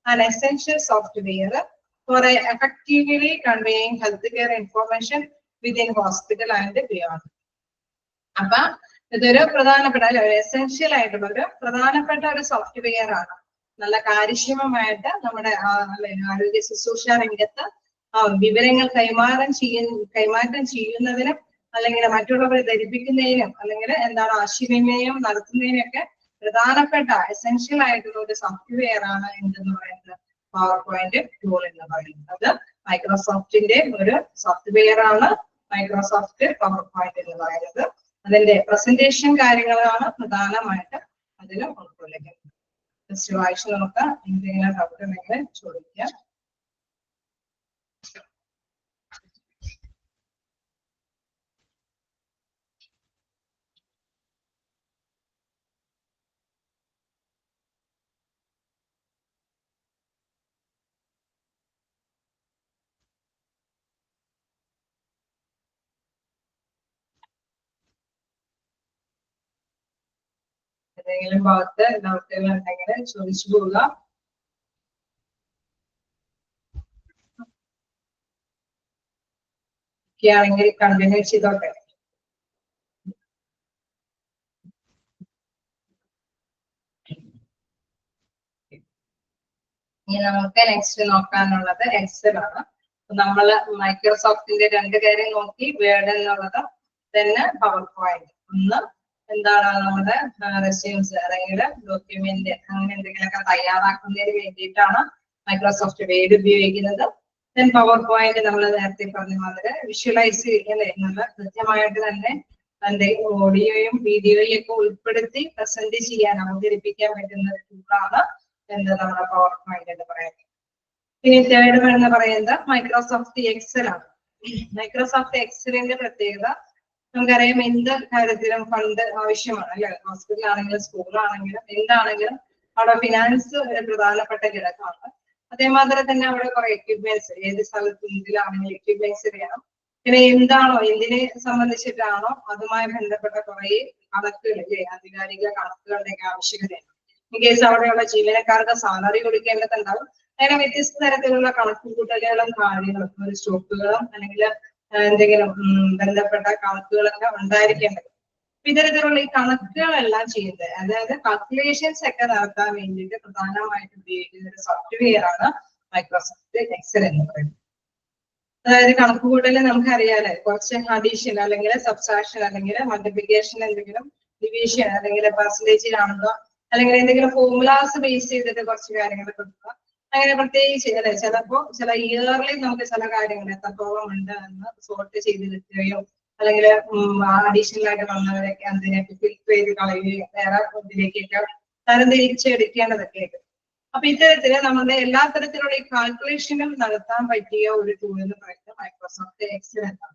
Speaker 1: an essential software for effectively conveying healthcare information within hospital and beyond. അപ്പൊ ഇതൊരു പ്രധാനപ്പെട്ട ഒരു എസെൻഷ്യൽ ആയിട്ടുള്ള ഒരു പ്രധാനപ്പെട്ട ഒരു സോഫ്റ്റ്വെയർ ആണ്. നല്ല കാര്യക്ഷമമായിട്ട് നമ്മുടെ ആരോഗ്യ ശുശ്രൂഷ രംഗത്ത് വിവരങ്ങൾ കൈമാറ്റം ചെയ്യുന്നതിനും അല്ലെങ്കിൽ മറ്റുള്ളവരെ ധരിപ്പിക്കുന്നതിനും അല്ലെങ്കിൽ എന്താണ് ആശയവിനിമയം നടത്തുന്നതിനൊക്കെ പ്രധാനപ്പെട്ട എസെൻഷ്യൽ ആയിട്ടുള്ള ഒരു സോഫ്റ്റ്വെയർ ആണ് എന്തെന്ന് പറയുന്നത് പവർ പോയിന്റ് ടൂൾ എന്ന് പറയുന്നത്. അത് മൈക്രോസോഫ്റ്റിന്റെ ഒരു സോഫ്റ്റ്വെയർ ആണ് മൈക്രോസോഫ്റ്റ് പവർ പോയിന്റ് എന്ന് പറയുന്നത്. അതിന്റെ പ്രസന്റേഷൻ കാര്യങ്ങളാണ് പ്രധാനമായിട്ട് അതിൽ ഉൾക്കൊള്ളിക്കുന്നത്. ജസ്റ്റ് വായിച്ച് നമുക്ക് എന്തെങ്കിലും ഡൗട്ട് ഉണ്ടെങ്കിൽ ചോദിക്കാം. ഏതെങ്കിലും ഭാഗത്ത് ഡൗട്ടുകൾ ഉണ്ടെങ്കിൽ ചോദിച്ചു പോവുക. ആണെങ്കിൽ കണ്ടിന്യൂ ചെയ്തോട്ടെ. ഇനി നമുക്ക് നെക്സ്റ്റ് നോക്കാനുള്ളത് എക്സൽ ആണ്. നമ്മള് മൈക്രോസോഫ്റ്റിന്റെ രണ്ട് കാര്യം നോക്കി, വേർഡ് എന്നുള്ളത് തന്നെ പവർ പോയിന്റ്. ഒന്ന് എന്താണ് നമ്മുടെ റെസ്യൂംസ് അല്ലെങ്കിൽ ഡോക്യുമെന്റ് അങ്ങനെ എന്തെങ്കിലുമൊക്കെ തയ്യാറാക്കുന്നതിന് വേണ്ടിയിട്ടാണ് മൈക്രോസോഫ്റ്റ് വേർഡ് ഉപയോഗിക്കുന്നത്. ദെൻ പവർ പോയിന്റ് നമ്മൾ നേരത്തെ പറഞ്ഞ മാതിരി വിഷ്വലൈസ് അല്ലെ നല്ല കൃത്യമായിട്ട് തന്നെ അതിന്റെ ഓഡിയോയും വീഡിയോയും ഒക്കെ ഉൾപ്പെടുത്തി പ്രസന്റ് ചെയ്യാൻ അവതരിപ്പിക്കാൻ പറ്റുന്ന ഒരു ടൂളാണ് എന്താ നമ്മുടെ പവർ പോയിന്റ് എന്ന് പറയുന്നത്. ഇനി തേർഡ് വൺ എന്ന് പറയുന്നത് മൈക്രോസോഫ്റ്റ് എക്സൽ ആണ്. മൈക്രോസോഫ്റ്റ് എക്സലിന്റെ പ്രത്യേകത നമുക്കറിയാം, എന്ത് കാര്യത്തിലും ഫണ്ട് ആവശ്യമാണ് അല്ലെ. ഹോസ്പിറ്റലാണെങ്കിലും സ്കൂളാണെങ്കിലും എന്താണെങ്കിലും അവിടെ ഫിനാൻസ് ഒരു പ്രധാനപ്പെട്ട ഘടകമാണ്. അതേമാതിരി തന്നെ അവിടെ കുറെ എക്യുപ്മെന്റ്സ്, ഏത് സ്ഥലത്ത് എന്തിലാണെങ്കിലും എക്യുപ്മെന്റ്സ് വേണം. പിന്നെ എന്താണോ എന്തിനെ സംബന്ധിച്ചിട്ടാണോ അതുമായി ബന്ധപ്പെട്ട കുറെ കണക്കുകൾ അല്ലെ, ആധികാരിക കണക്കുകളുടെയൊക്കെ ആവശ്യകതയാണ്. ഇൻ കേസ് അവിടെയുള്ള ജീവനക്കാർക്ക് സാലറി കൊടുക്കേണ്ടതുണ്ടാവും. അങ്ങനെ വ്യത്യസ്ത തരത്തിലുള്ള കണക്കുകൂട്ടലുകളും കാര്യങ്ങളും ഒരു സ്റ്റോക്കുകളും അല്ലെങ്കിൽ എന്തെങ്കിലും ബന്ധപ്പെട്ട കണക്കുകളൊക്കെ ഉണ്ടായിരിക്കേണ്ടത്. ഇത്തരത്തിലുള്ള ഈ കണക്കുകളെല്ലാം ചെയ്യുന്നത്, അതായത് കാൽക്കുലേഷൻസ് ഒക്കെ നടത്താൻ വേണ്ടിയിട്ട് പ്രധാനമായിട്ട് ഉപയോഗിക്കുന്ന ഒരു സോഫ്റ്റ്വെയർ ആണ് മൈക്രോസോഫ്റ്റ് എക്സൽ എന്ന് പറയുന്നത്. അതായത് കണക്കുകൂട്ടല് നമുക്കറിയാലേ, കുറച്ച് അഡീഷൻ അല്ലെങ്കിൽ സബ്സ്ട്രാക്ഷൻ അല്ലെങ്കിൽ മൾട്ടിപ്ലിക്കേഷൻ, എന്തെങ്കിലും ഡിവിഷൻ അല്ലെങ്കിൽ പെർസെന്റേജിലാണെന്നോ അല്ലെങ്കിൽ എന്തെങ്കിലും ഫോർമുലാസ് ബേസ് ചെയ്തിട്ട് കുറച്ച് കാര്യങ്ങൾ കൊടുക്കുക. അങ്ങനെ പ്രത്യേകിച്ച് അല്ലെ ചിലപ്പോ ചില ഇയർലി നമുക്ക് ചില കാര്യങ്ങൾ എത്രത്തോളം ഉണ്ട് എന്ന് സോർട്ട് ചെയ്ത് കിട്ടുകയോ അല്ലെങ്കിൽ അഡീഷണൽ ആയിട്ട് വന്നവരൊക്കെ അതിനൊക്കെ ഫിൽറ്റർ ചെയ്ത് കളയുകയോ വേറെ ഇതിലേക്കൊക്കെ തരംതിരിച്ചെടുക്കേണ്ടതൊക്കെ ഉണ്ട്. അപ്പൊ ഇത്തരത്തില് നമ്മുടെ എല്ലാ തരത്തിലുള്ള ഈ കാൽക്കുലേഷനും നടത്താൻ പറ്റിയ ഒരു ടൂൾ എന്ന് പറയുന്നത് മൈക്രോസോഫ്റ്റ് എക്സൽ എന്നാണ്.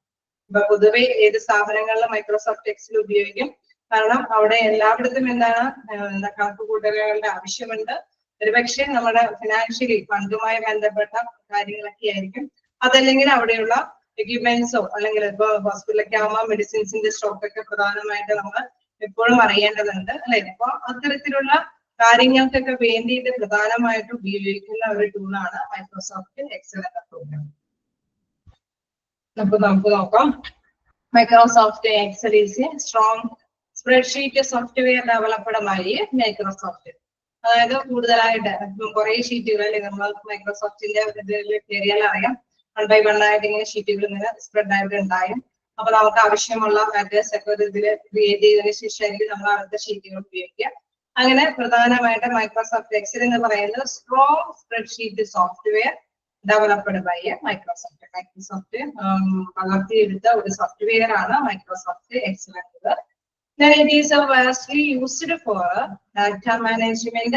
Speaker 1: ഇപ്പൊ പൊതുവെ ഏത് സ്ഥാപനങ്ങളിലും മൈക്രോസോഫ്റ്റ് എക്സൽ ഉപയോഗിക്കും. കാരണം അവിടെ എല്ലായിടത്തും എന്താണ് കണക്കുകൂട്ടലുകളുടെ ആവശ്യമുണ്ട്. ഒരുപക്ഷെ നമ്മുടെ ഫിനാൻഷ്യലി ഫണ്ടുമായി ബന്ധപ്പെട്ട കാര്യങ്ങളൊക്കെ ആയിരിക്കും. അതല്ലെങ്കിൽ അവിടെയുള്ള എക്യുപ്മെന്റ്സോ അല്ലെങ്കിൽ ഇപ്പൊ ഹോസ്പിറ്റലൊക്കെ ആകുമ്പോൾ മെഡിസിൻസിന്റെ സ്റ്റോക്കൊക്കെ പ്രധാനമായിട്ട് നമ്മൾ എപ്പോഴും അറിയേണ്ടതുണ്ട് അല്ലെ. അപ്പൊ അത്തരത്തിലുള്ള കാര്യങ്ങൾക്കൊക്കെ വേണ്ടിയിട്ട് പ്രധാനമായിട്ട് ഉപയോഗിക്കുന്ന ഒരു ടൂളാണ് മൈക്രോസോഫ്റ്റ് എക്സൽ എന്ന പ്രോഗ്രാം. നമുക്ക് നോക്കാം. Microsoft Excel is a strong spreadsheet software developed by Microsoft. അതായത് കൂടുതലായിട്ട് കുറെ ഷീറ്റുകൾ അല്ലെങ്കിൽ നമ്മൾ മൈക്രോസോഫ്റ്റിന്റെ ഏരിയയിൽ അറിയാം, 1 by 1 ആയിട്ട് ഇങ്ങനെ ഷീറ്റുകൾ ഇങ്ങനെ സ്പ്രെഡ് ആയിട്ട് ഉണ്ടായും. അപ്പൊ നമുക്ക് ആവശ്യമുള്ള മാറ്റേഴ്സ് ഒക്കെ ഇതിൽ ക്രിയേറ്റ് ചെയ്തതിനു ശേഷമായിരിക്കും നമ്മൾ അടുത്ത ഷീറ്റുകൾ ഉപയോഗിക്കുക. അങ്ങനെ പ്രധാനമായിട്ട് മൈക്രോസോഫ്റ്റ് എക്സൽ എന്ന് പറയുന്നത് strong spreadsheet software developed by Microsoft. Microsoft വളർത്തിയെടുത്ത ഒരു സോഫ്റ്റ്വെയർ ആണ് മൈക്രോസോഫ്റ്റ് എക്സൽ എന്നത്. Then it is vastly used for data management,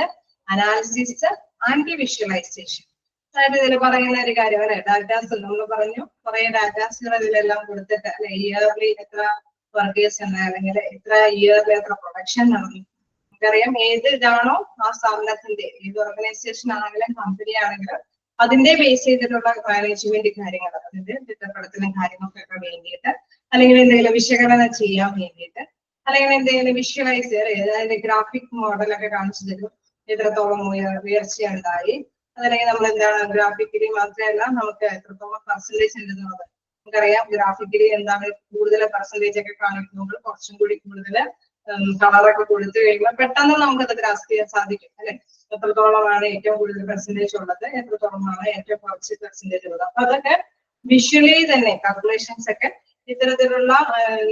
Speaker 1: analysis and visualization. അതായത് ഇതിൽ പറയുന്ന ഒരു കാര്യം അല്ലെ, ഡാറ്റാസ് നമ്മൾ പറഞ്ഞു കുറെ ഡാറ്റാസുകൾ ഇതിലെല്ലാം കൊടുത്തിട്ട് അല്ലെ, ഇയർലി എത്ര വർക്കേഴ്സ് ഉണ്ട്, അല്ലെങ്കിൽ എത്ര ഇയർലി എത്ര പ്രൊഡക്ഷൻ നടന്നു. നമുക്കറിയാം ഏത് ഇതാണോ ആ സ്ഥാപനത്തിന്റെ, ഏത് ഓർഗനൈസേഷൻ ആണെങ്കിലും കമ്പനി ആണെങ്കിലും അതിന്റെ ബേസ് ചെയ്തിട്ടുള്ള മാനേജ്മെന്റ് കാര്യങ്ങൾ, അതിന്റെ ചിത്രപ്പെടുത്തലും കാര്യങ്ങൾക്കൊക്കെ വേണ്ടിയിട്ട്, അല്ലെങ്കിൽ എന്തെങ്കിലും വിശകലനം ചെയ്യാൻ വേണ്ടിയിട്ട്, അല്ലെങ്കിൽ എന്തെങ്കിലും വിഷ്വലൈസ് അതായത് ഗ്രാഫിക് മോഡലൊക്കെ കാണിച്ചു തരും എത്രത്തോളം ഉയർച്ച ഉണ്ടായി. അതല്ലെങ്കിൽ നമ്മൾ എന്താണ് ഗ്രാഫിക്കലി മാത്രമല്ല നമുക്ക് എത്രത്തോളം പെർസെന്റേജ് ഉണ്ടെന്നുള്ളത് നമുക്കറിയാം. ഗ്രാഫിക്കലി എന്താണ് കൂടുതൽ പെർസെന്റേജ് ഒക്കെ കാണിക്കുമ്പോൾ കുറച്ചും കൂടി കൂടുതൽ കളറൊക്കെ കൊടുത്തു കഴിയുമ്പോൾ പെട്ടെന്ന് നമുക്കത് ഗ്രാസ്പ് ചെയ്യാൻ സാധിക്കും അല്ലെ, എത്രത്തോളമാണ് ഏറ്റവും കൂടുതൽ പെർസെന്റേജ് ഉള്ളത്, എത്രത്തോളമാണ് ഏറ്റവും കുറച്ച് പെർസെന്റേജ് ഉള്ളത്. അപ്പൊ അതൊക്കെ വിഷ്വലി തന്നെ കാൽക്കുലേഷൻസ് ഒക്കെ ഇത്തരത്തിലുള്ള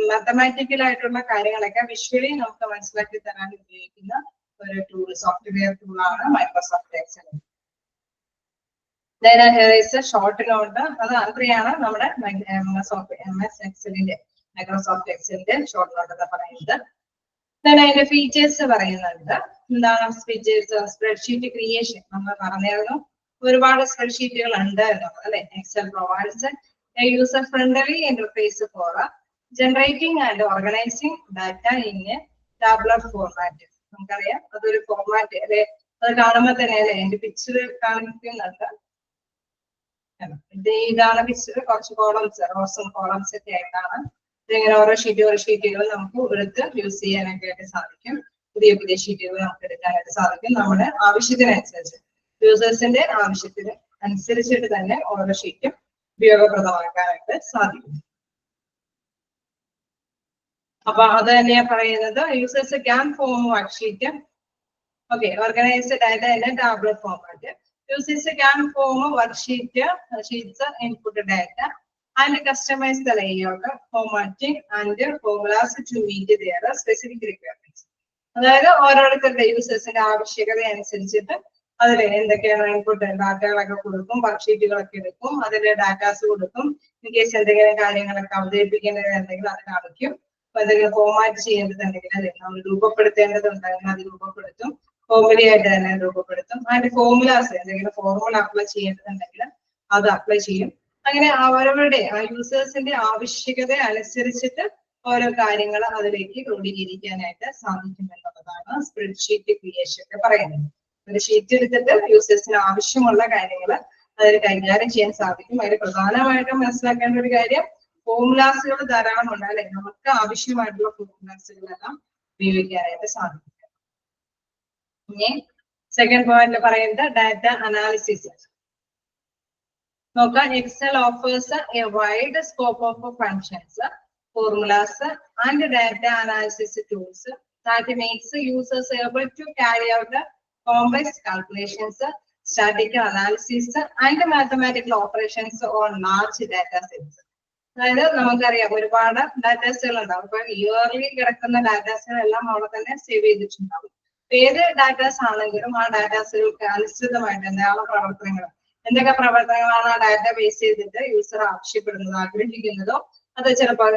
Speaker 1: മാത്തമാറ്റിക്കൽ ആയിട്ടുള്ള കാര്യങ്ങളൊക്കെ വിഷ്വലി നമുക്ക് മനസ്സിലാക്കി തരാൻ ഉപയോഗിക്കുന്ന ഒരു ടൂൾ, സോഫ്റ്റ്വെയർ ടൂളാണ് മൈക്രോസോഫ്റ്റ് എക്സൽ. ഷോർട്ട് നോട്ട്, അത് അത്രയാണ് നമ്മുടെ മൈക്രോസോഫ്റ്റ് എക്സലിന്റെ ഷോർട്ട് നോട്ട് എന്ന് പറയുന്നത്. അതിന്റെ ഫീച്ചേഴ്സ് പറയുന്നുണ്ട്. എന്താണ് ഫീച്ചേഴ്സ്? സ്പ്രെഡ്ഷീറ്റ് ക്രിയേഷൻ നമ്മൾ പറഞ്ഞായിരുന്നു, ഒരുപാട് സ്പ്രെഡ്ഷീറ്റുകൾ ഉണ്ട് എന്നുള്ളത് അല്ലെ. Excel provides a user-friendly interface for generating and organizing data in a tabular format. നമുക്കറിയാം അതൊരു ഫോർമാറ്റ് അല്ലെ, അത് കാണുമ്പോൾ തന്നെ അല്ലെ എന്റെ പിക്ചർ കാണിക്കുന്നുണ്ട്. ഇതാണ് പിക്ചർ, കുറച്ച് കോളംസ്, റോസും കോളംസ് ഒക്കെ ആയിട്ടാണ് ഇതിങ്ങനെ ഓരോ ഷീറ്റുകൾ നമുക്ക് എടുത്ത് യൂസ് ചെയ്യാനൊക്കെ ആയിട്ട് സാധിക്കും. പുതിയ പുതിയ ഷീറ്റുകൾ നമുക്ക് എടുക്കാനായിട്ട് സാധിക്കും. നമ്മുടെ ആവശ്യത്തിനനുസരിച്ച്, യൂസേഴ്സിന്റെ ആവശ്യത്തിന് അനുസരിച്ചിട്ട് തന്നെ ഓരോ ഷീറ്റും ഉപയോഗപ്രദമാക്കാനായിട്ട് സാധിക്കും. അപ്പൊ അത് തന്നെയാ പറയുന്നത്, users can form worksheet, okay, organised data in tabular format. Users can form worksheet sheets, input data and customise the layout, formatting and formulas to meet their specific requirements. അതായത് ഓരോരുത്തരുടെ യൂസേഴ്സിന്റെ ആവശ്യകത അനുസരിച്ചിട്ട് അതിൽ എന്തൊക്കെയാണ് ഇൻപുട്ട് ഡാറ്റകളൊക്കെ കൊടുക്കും, വർക്ക്ഷീറ്റുകളൊക്കെ എടുക്കും, അതിന്റെ ഡാറ്റാസ് കൊടുക്കും. ഇൻ കേസ് എന്തെങ്കിലും കാര്യങ്ങളൊക്കെ അവതരിപ്പിക്കേണ്ടതുണ്ടെങ്കിൽ അത് കാണിക്കും. അപ്പൊ എന്തെങ്കിലും ഫോർമാറ്റ് ചെയ്യേണ്ടതുണ്ടെങ്കിൽ അല്ലെ, നമ്മൾ രൂപപ്പെടുത്തേണ്ടതുണ്ടെങ്കിൽ അത് രൂപപ്പെടുത്തും, ഫോർമുലയായിട്ട് തന്നെ രൂപപ്പെടുത്തും. അതിന്റെ ഫോർമുലാസ്, എന്തെങ്കിലും ഫോർമുല അപ്ലൈ ചെയ്യേണ്ടതുണ്ടെങ്കിൽ അത് അപ്ലൈ ചെയ്യും. അങ്ങനെ അവരവരുടെ ആ യൂസേഴ്സിന്റെ ആവശ്യകത അനുസരിച്ചിട്ട് ഓരോ കാര്യങ്ങൾ അതിലേക്ക് ക്രോഡീകരിക്കാനായിട്ട് സാധിക്കും എന്നുള്ളതാണ് സ്പ്രെഡ്ഷീറ്റ് ക്രിയേഷൻ പറയുന്നത്. ഒരു ഷീറ്റ് എടുത്തിട്ട് യൂസേഴ്സിന് ആവശ്യമുള്ള കാര്യങ്ങൾ അതിൽ കൈകാര്യം ചെയ്യാൻ സാധിക്കും. അതിൽ പ്രധാനമായിട്ടും മനസ്സിലാക്കേണ്ട ഒരു കാര്യം, ഫോർമുലാസുകൾ ധാരാളം ഉണ്ട് അല്ലെ, നമുക്ക് ആവശ്യമായിട്ടുള്ള ഫോർമുലാസുകളെല്ലാം ഉപയോഗിക്കാനായിട്ട് സാധിക്കും. ഇനി സെക്കൻഡ് പോയിന്റ് പറയുന്നത് ഡാറ്റ അനാലിസിസ്. നോക്കാം, Excel offers a wide scope of functions, formulas and data analysis tools that makes users able to carry out complex calculations, statistical analysis and mathematical operations on large data sets. അതായത് നമുക്കറിയാം ഒരുപാട് ഡാറ്റാസുകൾ ഉണ്ടാവും. ഇപ്പൊ yearly കിടക്കുന്ന ഡാറ്റാസുകളെല്ലാം അവിടെ തന്നെ save ചെയ്തിട്ടുണ്ടാവും. ഏത് ഡാറ്റാസ് ആണെങ്കിലും ആ ഡാറ്റാസുകൾക്ക് അനുസൃതമായിട്ട് എന്തൊക്കെ പ്രവർത്തനങ്ങളാണ് ആ ഡാറ്റ ബേസ് ചെയ്തിട്ട് യൂസർ ആവശ്യപ്പെടുന്നതോ ആഗ്രഹിക്കുന്നതോ അത് ചിലപ്പോൾ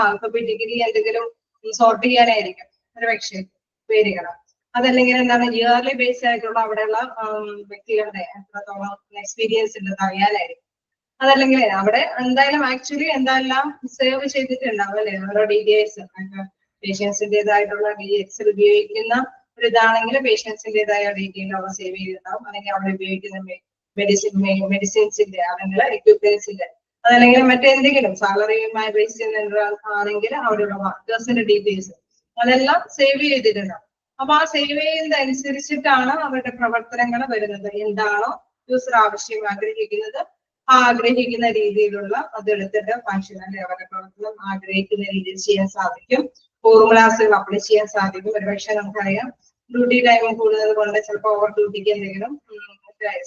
Speaker 1: ആൽഫബറ്റിക്കലി എന്തെങ്കിലും സോർട്ട് ചെയ്യാനായിരിക്കും ഒരു പക്ഷേ പേരുകൾ. അതല്ലെങ്കിൽ എന്താണ് ഇയർലി ബേസ് ആയിട്ടുള്ള അവിടെയുള്ള വ്യക്തികളുടെ എത്രത്തോളം എക്സ്പീരിയൻസ് ഉണ്ടെന്ന് അറിയാനായിരിക്കും. അതല്ലെങ്കിൽ അവിടെ എന്തായാലും ആക്ച്വലി എന്തെല്ലാം സേവ് ചെയ്തിട്ടുണ്ടാവും അല്ലെ, ഓരോ ഡീറ്റെയിൽസ് പേഷ്യൻസിൻ്റെതായിട്ടുള്ള എക്സൽ ഉപയോഗിക്കുന്ന ഒരു ഇതാണെങ്കിൽ പേഷ്യൻസിൻ്റെതായ ഡീറ്റെയിൽ അവിടെ സേവ് ചെയ്തിട്ടുണ്ടാവും. അല്ലെങ്കിൽ അവിടെ ഉപയോഗിക്കുന്ന മെഡിസിൻസിന്റെ അല്ലെങ്കിൽ എക്യുപ്മെന്റ്സിന്റെ, അതല്ലെങ്കിൽ മറ്റെന്തെങ്കിലും സാലറിയുമായി ബേസ് ചെയ്യുന്ന ആണെങ്കിൽ അവിടെയുള്ള വർക്കേഴ്സിന്റെ ഡീറ്റെയിൽസ് അതെല്ലാം സേവ് ചെയ്തിട്ടുണ്ടാവും. അപ്പൊ ആ സേവ് ചെയ്യുന്നത് അനുസരിച്ചിട്ടാണ് അവരുടെ പ്രവർത്തനങ്ങൾ വരുന്നത്. എന്താണോ യൂസർ ആഗ്രഹിക്കുന്നത് ആ ആഗ്രഹിക്കുന്ന രീതിയിലുള്ള അതെടുത്തിട്ട് ഫംഗ്ഷൻ അല്ലെ അവരുടെ പ്രവർത്തനം ആഗ്രഹിക്കുന്ന രീതിയിൽ ചെയ്യാൻ സാധിക്കും. ഫോർമുലാസുകൾ അപ്ലൈ ചെയ്യാൻ സാധിക്കും. ഒരുപക്ഷെ നമുക്കറിയാം ഡ്യൂട്ടി ടൈം കൂടുന്നത് കൊണ്ട് ചിലപ്പോൾ ഓവർ ഡ്യൂട്ടിക്ക് എന്തെങ്കിലും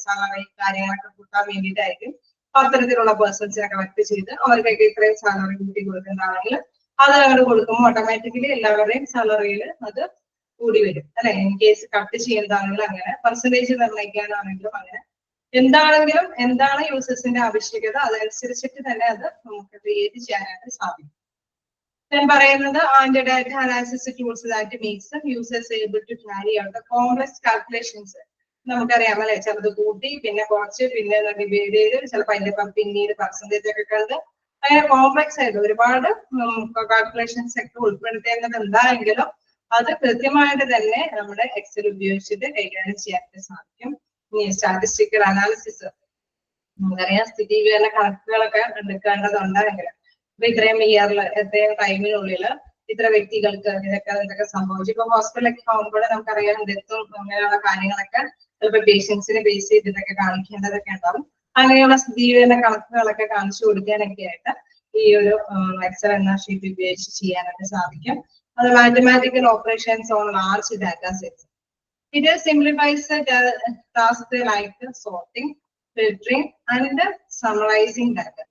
Speaker 1: സാലറി കാര്യങ്ങളൊക്കെ കൂട്ടാൻ വേണ്ടിയിട്ടായിരിക്കും അത്തരത്തിലുള്ള പേഴ്സൺസിനെ കളക്ട് ചെയ്ത് അവർക്കൊക്കെ ഇത്രയും സാലറി കൂട്ടി കൊടുക്കുന്നതാണെങ്കിൽ അത് അങ്ങോട്ട് കൊടുക്കുമ്പോൾ ഓട്ടോമാറ്റിക്കലി എല്ലാവരുടെയും സാലറിയിൽ അത് കൂടി വരും അല്ലെ. ഇൻ കേസ് കട്ട് ചെയ്യുന്നതാണെങ്കിലും അങ്ങനെ, പെർസെന്റേജ് നിർണ്ണയിക്കാനാണെങ്കിലും അങ്ങനെ എന്താണെങ്കിലും എന്താണ് യൂസേഴ്സിന്റെ ആവശ്യകത അതനുസരിച്ചിട്ട് തന്നെ അത് നമുക്ക് ക്രിയേറ്റ് ചെയ്യാനായിട്ട് സാധിക്കും. ഞാൻ പറയുന്നത് അതിന്റെ data analysis tools that makes users able to carry out complex calculations. നമുക്കറിയാം അല്ലെ, ചിലത് കൂട്ടി പിന്നെ കുറച്ച് പിന്നെ ഡിവൈഡ് ചെയ്ത് ചിലപ്പോൾ അതിന്റെ പിന്നീട് പെർസെന്റേജ് ഒക്കെ കണ്ട് അങ്ങനെ കോംപ്ലക്സ് ആയിട്ട് ഒരുപാട് കാൽക്കുലേഷൻസ് ഒക്കെ ഉൾപ്പെടുത്തേണ്ടത് എന്തായെങ്കിലും അത് കൃത്യമായിട്ട് തന്നെ നമ്മുടെ എക്സൽ ഉപയോഗിച്ചിട്ട് കൈകാര്യം ചെയ്യാനായിട്ട് സാധിക്കും. ഇനി സ്റ്റാറ്റിസ്റ്റിക്കൽ അനാലിസിസ് നമുക്കറിയാം, സ്ഥിതിവിവര കണക്കുകളൊക്കെ എടുക്കേണ്ടതുണ്ടെങ്കിൽ അപ്പൊ ഇത്രയും ഇയറിൽ എത്രയും ടൈമിനുള്ളിൽ ഇത്ര വ്യക്തികൾക്ക് ഇതൊക്കെ സംഭവിച്ചു. ഇപ്പൊ ഹോസ്പിറ്റലൊക്കെ ആകുമ്പോൾ നമുക്കറിയാം ഡെത്തും അങ്ങനെയുള്ള കാര്യങ്ങളൊക്കെ ചിലപ്പോൾ പേഷ്യൻസിനെ ബേസ് ചെയ്തിട്ടൊക്കെ കാണിക്കേണ്ടതൊക്കെ ഉണ്ടാവും. അങ്ങനെയുള്ള സ്ഥിതിവിവര കണക്കുകളൊക്കെ കാണിച്ചു കൊടുക്കാനൊക്കെ ആയിട്ട് ഈ ഒരു എക്സൽ എന്ന ഷീറ്റ് ഉപയോഗിച്ച് ചെയ്യാനായിട്ട് സാധിക്കും. അത് mathematical operations on large data sets. It simplifies the task like sorting, filtering and summarizing data.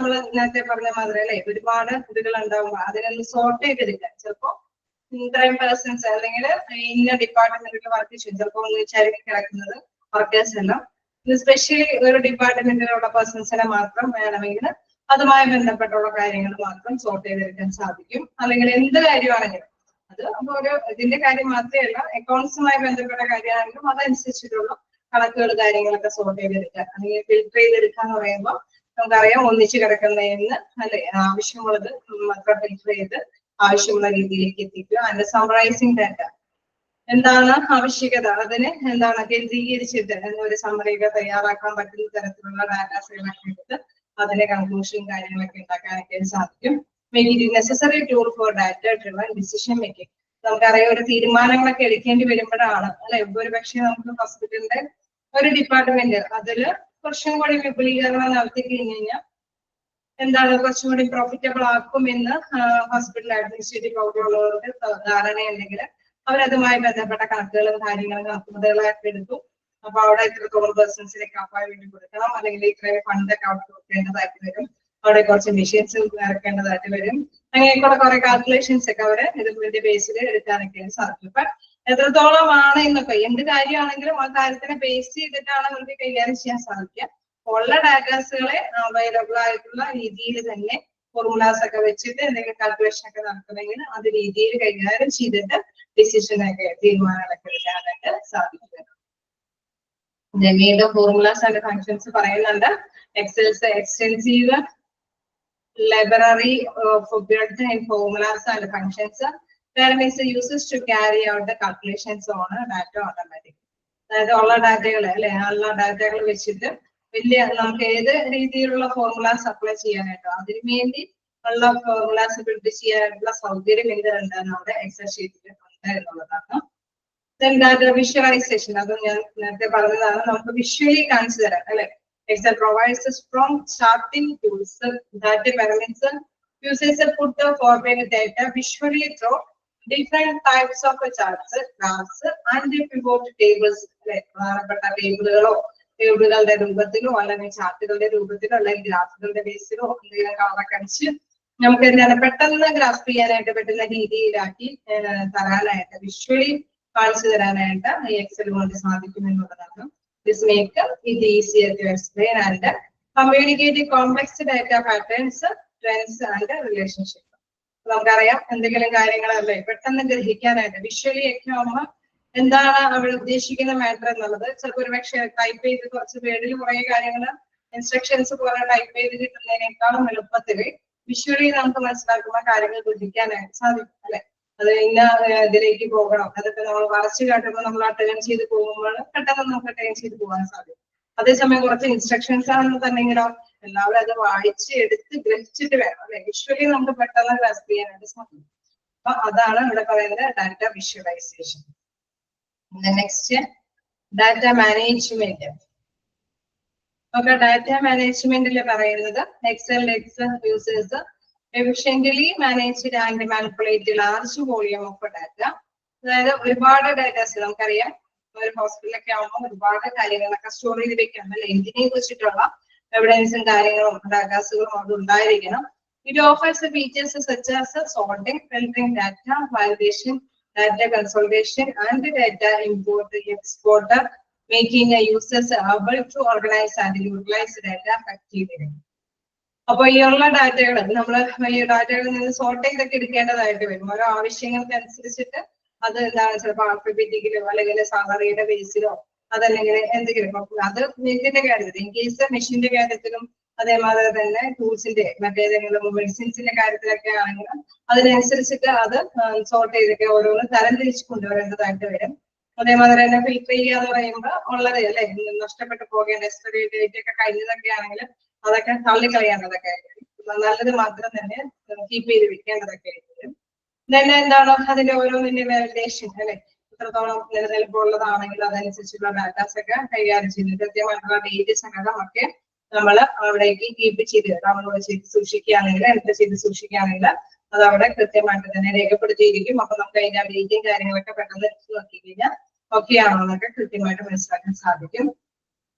Speaker 1: നമ്മൾ നേരത്തെ പറഞ്ഞ മാതിരി അല്ലെ, ഒരുപാട് ഇതുകൾ ഉണ്ടാവുമ്പോൾ അതിനൊന്ന് സോർട്ട് ചെയ്തെടുക്കാൻ ചിലപ്പോ ഇത്രയും പേഴ്സൺസ് അല്ലെങ്കിൽ ഇന്ന ഡിപ്പാർട്ട്മെന്റിൽ വർക്ക് ചെയ്യും, ചിലപ്പോൾ ഒന്നിച്ചായിരിക്കും കിടക്കുന്നത് വർക്കേഴ്സ് എല്ലാം. സ്പെഷ്യലി ഒരു ഡിപ്പാർട്ട്മെന്റിലുള്ള പേഴ്സൺസിനെ മാത്രം വേണമെങ്കിൽ അതുമായി ബന്ധപ്പെട്ടുള്ള കാര്യങ്ങൾ മാത്രം സോർട്ട് ചെയ്തെടുക്കാൻ സാധിക്കും. അല്ലെങ്കിൽ എന്ത് കാര്യമാണെങ്കിലും അത് അപ്പൊ ഒരു ഇതിന്റെ കാര്യം മാത്രമല്ല, അക്കൗണ്ട്സുമായി ബന്ധപ്പെട്ട കാര്യമാണെങ്കിലും അതനുസരിച്ചിട്ടുള്ള കണക്കുകൾ കാര്യങ്ങളൊക്കെ സോർട്ട് ചെയ്തെടുക്കുക അല്ലെങ്കിൽ ഫിൽട്ടർ ചെയ്തെടുക്കുക എന്ന് പറയുമ്പോൾ നമുക്കറിയാം ഒന്നിച്ച് കിടക്കുന്നതിന് അല്ലെ ആവശ്യമുള്ളത് മാത്രം ഫിൽട്ടർ ചെയ്ത് ആവശ്യമുള്ള രീതിയിലേക്ക് എത്തിക്കുക. അതിന്റെ സമ്മറൈസിങ് ഡാറ്റ എന്താണ് ആവശ്യകത അതിന് എന്താണ് കേന്ദ്രീകരിച്ചിട്ട് ഒരു സമ്മറിയൊക്കെ തയ്യാറാക്കാൻ പറ്റുന്ന തരത്തിലുള്ള ഡാറ്റാസുകളൊക്കെ എടുത്ത് അതിന്റെ കൺക്ലൂഷൻ കാര്യങ്ങളൊക്കെ ഉണ്ടാക്കാനൊക്കെ സാധിക്കും. Make it a necessary tool for data-driven decision making. നമുക്കറിയാം ഒരു തീരുമാനങ്ങളൊക്കെ എടുക്കേണ്ടി വരുമ്പോഴാണ് അല്ലെ, ഒരു പക്ഷേ നമുക്ക് ഹോസ്പിറ്റലിന്റെ ഒരു ഡിപ്പാർട്ട്മെന്റ് അതില് കുറച്ചും കൂടി വിപുലീകരണം നടത്തി കഴിഞ്ഞാൽ എന്താണ് കുറച്ചും കൂടി പ്രോഫിറ്റബിൾ ആക്കുമെന്ന് ഹോസ്പിറ്റൽ അഡ്മിനിസ്ട്രേറ്റീവ് ബോർഡിലുള്ളവർക്ക് ധാരണയുണ്ടെങ്കിൽ അവരതുമായി ബന്ധപ്പെട്ട കണക്കുകളും കാര്യങ്ങളും കണക്കുകളൊക്കെ എടുത്തു. അപ്പൊ അവിടെ ഇത്രത്തോളം പേഴ്സൺസിലേക്ക് അപ്പായി വേണ്ടി കൊടുക്കണം, അല്ലെങ്കിൽ ഇത്രയും ഫണ്ടൊക്കെ അവിടെ കൊടുക്കേണ്ടതായിട്ട് വരും, അവിടെ കുറച്ച് മെഷീൻസ് ഇറക്കേണ്ടതായിട്ട് വരും. അങ്ങനെയൊക്കെയുള്ള കുറെ കാൽക്കുലേഷൻസ് ഒക്കെ അവര് ഇതിന്റെ ബേസിൽ എടുക്കാനൊക്കെ സാധിക്കും. അപ്പൊ എത്രത്തോളമാണ് എന്നൊക്കെ എന്ത് കാര്യമാണെങ്കിലും ആ കാര്യത്തിനെ ബേസ് ചെയ്തിട്ടാണ് നമുക്ക് കൈകാര്യം ചെയ്യാൻ സാധിക്കുക. ഉള്ള ഡാറ്റാസുകളെ അവൈലബിൾ ആയിട്ടുള്ള രീതിയിൽ തന്നെ ഫോർമുലാസ് ഒക്കെ വെച്ചിട്ട് എന്തെങ്കിലും കാൽക്കുലേഷൻ ഒക്കെ നടത്തണമെങ്കിൽ അത് രീതിയിൽ കൈകാര്യം ചെയ്തിട്ട് ഡിസിഷനൊക്കെ തീരുമാനങ്ങളൊക്കെ എടുക്കാനായിട്ട് സാധിക്കുക. ജമീന്റെ ഫോർമുലാസ് ആൻഡ് ഫങ്ഷൻസ് പറയുന്നുണ്ട്. എക്സൽസ് extensive library for built-in formulas and functions permits the users to carry out the calculations on data automatically. അതായത് ഉള്ള ഡാറ്റകൾ അല്ലെ, ഉള്ള ഡാറ്റകൾ വെച്ചിട്ട് വലിയ നമുക്ക് ഏത് രീതിയിലുള്ള ഫോർമുലാസ് അപ്ലൈ ചെയ്യാനായിട്ടോ അതിനു വേണ്ടി ഉള്ള ഫോർമുലാസ് ബിൽഡ് ചെയ്യാനായിട്ടുള്ള സൗകര്യം എന്തുണ്ട് നമ്മുടെ എക്സൽ ഷീറ്റിൽ ഉണ്ട് എന്നുള്ളതാണ്. Then data visualization, അത് ഞാൻ നേരത്തെ പറഞ്ഞതാണ്, നമുക്ക് വിഷ്വലി കാണിച്ചു തരാം അല്ലെ. Excel provides a strong charting tools that permits users to put the formatted data visually through different types of charts, graphs, and pivot tables. പ്രധാനപ്പെട്ട ടേബിളുകളുടെ രൂപത്തിലോ അല്ലെങ്കിൽ ചാർട്ടുകളുടെ രൂപത്തിലോ അല്ലെങ്കിൽ ഗ്രാഫുകളുടെ ബേസിലോ എന്തെങ്കിലും കളറൊക്കെ അടിച്ച് നമുക്ക് എന്താണ് പെട്ടെന്ന് ഗ്രാഫ് ചെയ്യാനായിട്ട് പറ്റുന്ന രീതിയിലാക്കി തരാനായിട്ട് വിഷ്വലി കാണിച്ചു തരാനായിട്ട് ഈ എക്സൽ കൊണ്ട് സാധിക്കും എന്നുള്ളതാണ്. This makes it easier to explain and communicate complex data patterns, trends and relationships. നമുക്കറിയാം എന്തെങ്കിലും കാര്യങ്ങളല്ലേ പെട്ടെന്ന് ഗ്രഹിക്കാനായിട്ട് വിഷ്വലി ഒക്കെ ആവുമ്പോൾ എന്താണ് അവിടെ ഉദ്ദേശിക്കുന്ന മാറ്റർ എന്നുള്ളത് ചിലപ്പോൾ ഒരു പക്ഷേ ടൈപ്പ് ചെയ്ത് കുറച്ച് വേർഡിൽ കുറെ കാര്യങ്ങൾ ഇൻസ്ട്രക്ഷൻസ് പോലെ ടൈപ്പ് ചെയ്ത് കിട്ടുന്നതിനേക്കാളും എളുപ്പത്തിൽ വിഷ്വലി നമുക്ക് മനസ്സിലാക്കുന്ന കാര്യങ്ങൾ ഗ്രഹിക്കാനായിട്ട് സാധിക്കും അല്ലെ. അത് ഇന്ന ഇതിലേക്ക് പോകണം, അതൊക്കെ നമ്മൾ വരച്ച് കാട്ടുമ്പോൾ നമ്മൾ ആ ടേൺ ചെയ്ത് പോകുമ്പോൾ പെട്ടെന്ന് നമുക്ക് ടേൺ ചെയ്ത് പോകാൻ സാധിക്കും. അതേസമയം കുറച്ച് ഇൻസ്ട്രക്ഷൻസ് ആണെന്ന് തന്നെങ്കിലോ എല്ലാവരും അത് വായിച്ച് എടുത്ത് ഗ്രഹിച്ചിട്ട് വേണം അല്ലെ, വിഷ്വലി നമുക്ക് പെട്ടെന്ന് ഗ്രാസ്പ് ചെയ്യാനായിട്ട് സാധിക്കും. അപ്പൊ അതാണ് ഇവിടെ പറയുന്നത് data visualisation. Next data management. Okay, data മാനേജ്മെന്റിൽ പറയുന്നത് Excel users efficiently managed and manipulate large volume of data. അതായത് ഒരുപാട് ഡാറ്റാസ് നമുക്കറിയാം ഒരു ഹോസ്പിറ്റലൊക്കെ ആവുമ്പോൾ ഒരുപാട് കാര്യങ്ങളൊക്കെ സ്റ്റോർ ചെയ്ത് വെക്കണം അല്ലെ, എന്തിനെ കുറിച്ചിട്ടുള്ള എവിഡൻസും കാര്യങ്ങളും ഡാറ്റാസുകളും അത് ഉണ്ടായിരിക്കണം. It offers features such as sorting, filtering data, validation, data consolidation and data import, export, making a users able to organize and utilize data effectively. അപ്പൊ ഈ ഉള്ള ഡാറ്റകൾ നമ്മൾ ഈ ഡാറ്റകളിൽ നിന്ന് സോർട്ട് ചെയ്തൊക്കെ എടുക്കേണ്ടതായിട്ട് വരും. ഓരോ ആവശ്യങ്ങൾക്ക് അനുസരിച്ചിട്ട് അത് എന്താണ് ചിലപ്പോൾ ആൽഫബറ്റിക്കലോ അല്ലെങ്കിൽ സാലറിയുടെ ബേസിലോ അതല്ലെങ്കിൽ എന്തെങ്കിലും അത് ഇതിന്റെ കാര്യത്തിൽ ഇൻ കേസ് മെഷീന്റെ കാര്യത്തിലും അതേമാതിരി തന്നെ ടൂൾസിന്റെ മറ്റേതെങ്കിലും മെഡിസിൻസിന്റെ കാര്യത്തിലൊക്കെ ആണെങ്കിൽ അതിനനുസരിച്ചിട്ട് അത് സോർട്ട് ചെയ്തൊക്കെ ഓരോന്ന് തരംതിരിച്ച് കൊണ്ടുവരേണ്ടതായിട്ട് വരും. അതേമാതിരി തന്നെ ഫിൽറ്റർ ചെയ്യുക എന്ന് പറയുമ്പോൾ ഉള്ളത് അല്ലെ നഷ്ടപ്പെട്ടു പോകേണ്ട എക്സ്പയറി ഡേറ്റ് ഒക്കെ കഴിഞ്ഞതൊക്കെ ആണെങ്കിൽ അതൊക്കെ തള്ളിക്കളയേണ്ടതൊക്കെ ആയിരിക്കും. നല്ലത് മാത്രം തന്നെ കീപ്പ് ചെയ്ത് വെക്കേണ്ടതൊക്കെ ആയിരിക്കും. തന്നെ എന്താണ് അതിന്റെ ഓരോന്നിന്റെ വാലിഡേഷൻ അല്ലെ എത്രത്തോളം നിലനിൽപ്പുള്ളതാണെങ്കിൽ അതനുസരിച്ചുള്ള ഡാറ്റാസ് ഒക്കെ കൈകാര്യം ചെയ്ത് കൃത്യമായിട്ടുള്ള ഡേറ്റ് സംഘടനമൊക്കെ നമ്മൾ അവിടേക്ക് കീപ്പ് ചെയ്ത് ഡൗൺലോഡ് ചെയ്ത് സൂക്ഷിക്കുകയാണെങ്കിൽ എൻട്രി ചെയ്ത് സൂക്ഷിക്കുകയാണെങ്കിൽ അത് അവിടെ കൃത്യമായിട്ട് തന്നെ രേഖപ്പെടുത്തിയിരിക്കും. അപ്പൊ നമുക്ക് അതിന്റെ ഡേറ്റും കാര്യങ്ങളൊക്കെ പെട്ടെന്ന് എടുത്ത് നോക്കി കഴിഞ്ഞാൽ ഓക്കെ ആണോ എന്നൊക്കെ കൃത്യമായിട്ട് മനസ്സിലാക്കാൻ സാധിക്കും.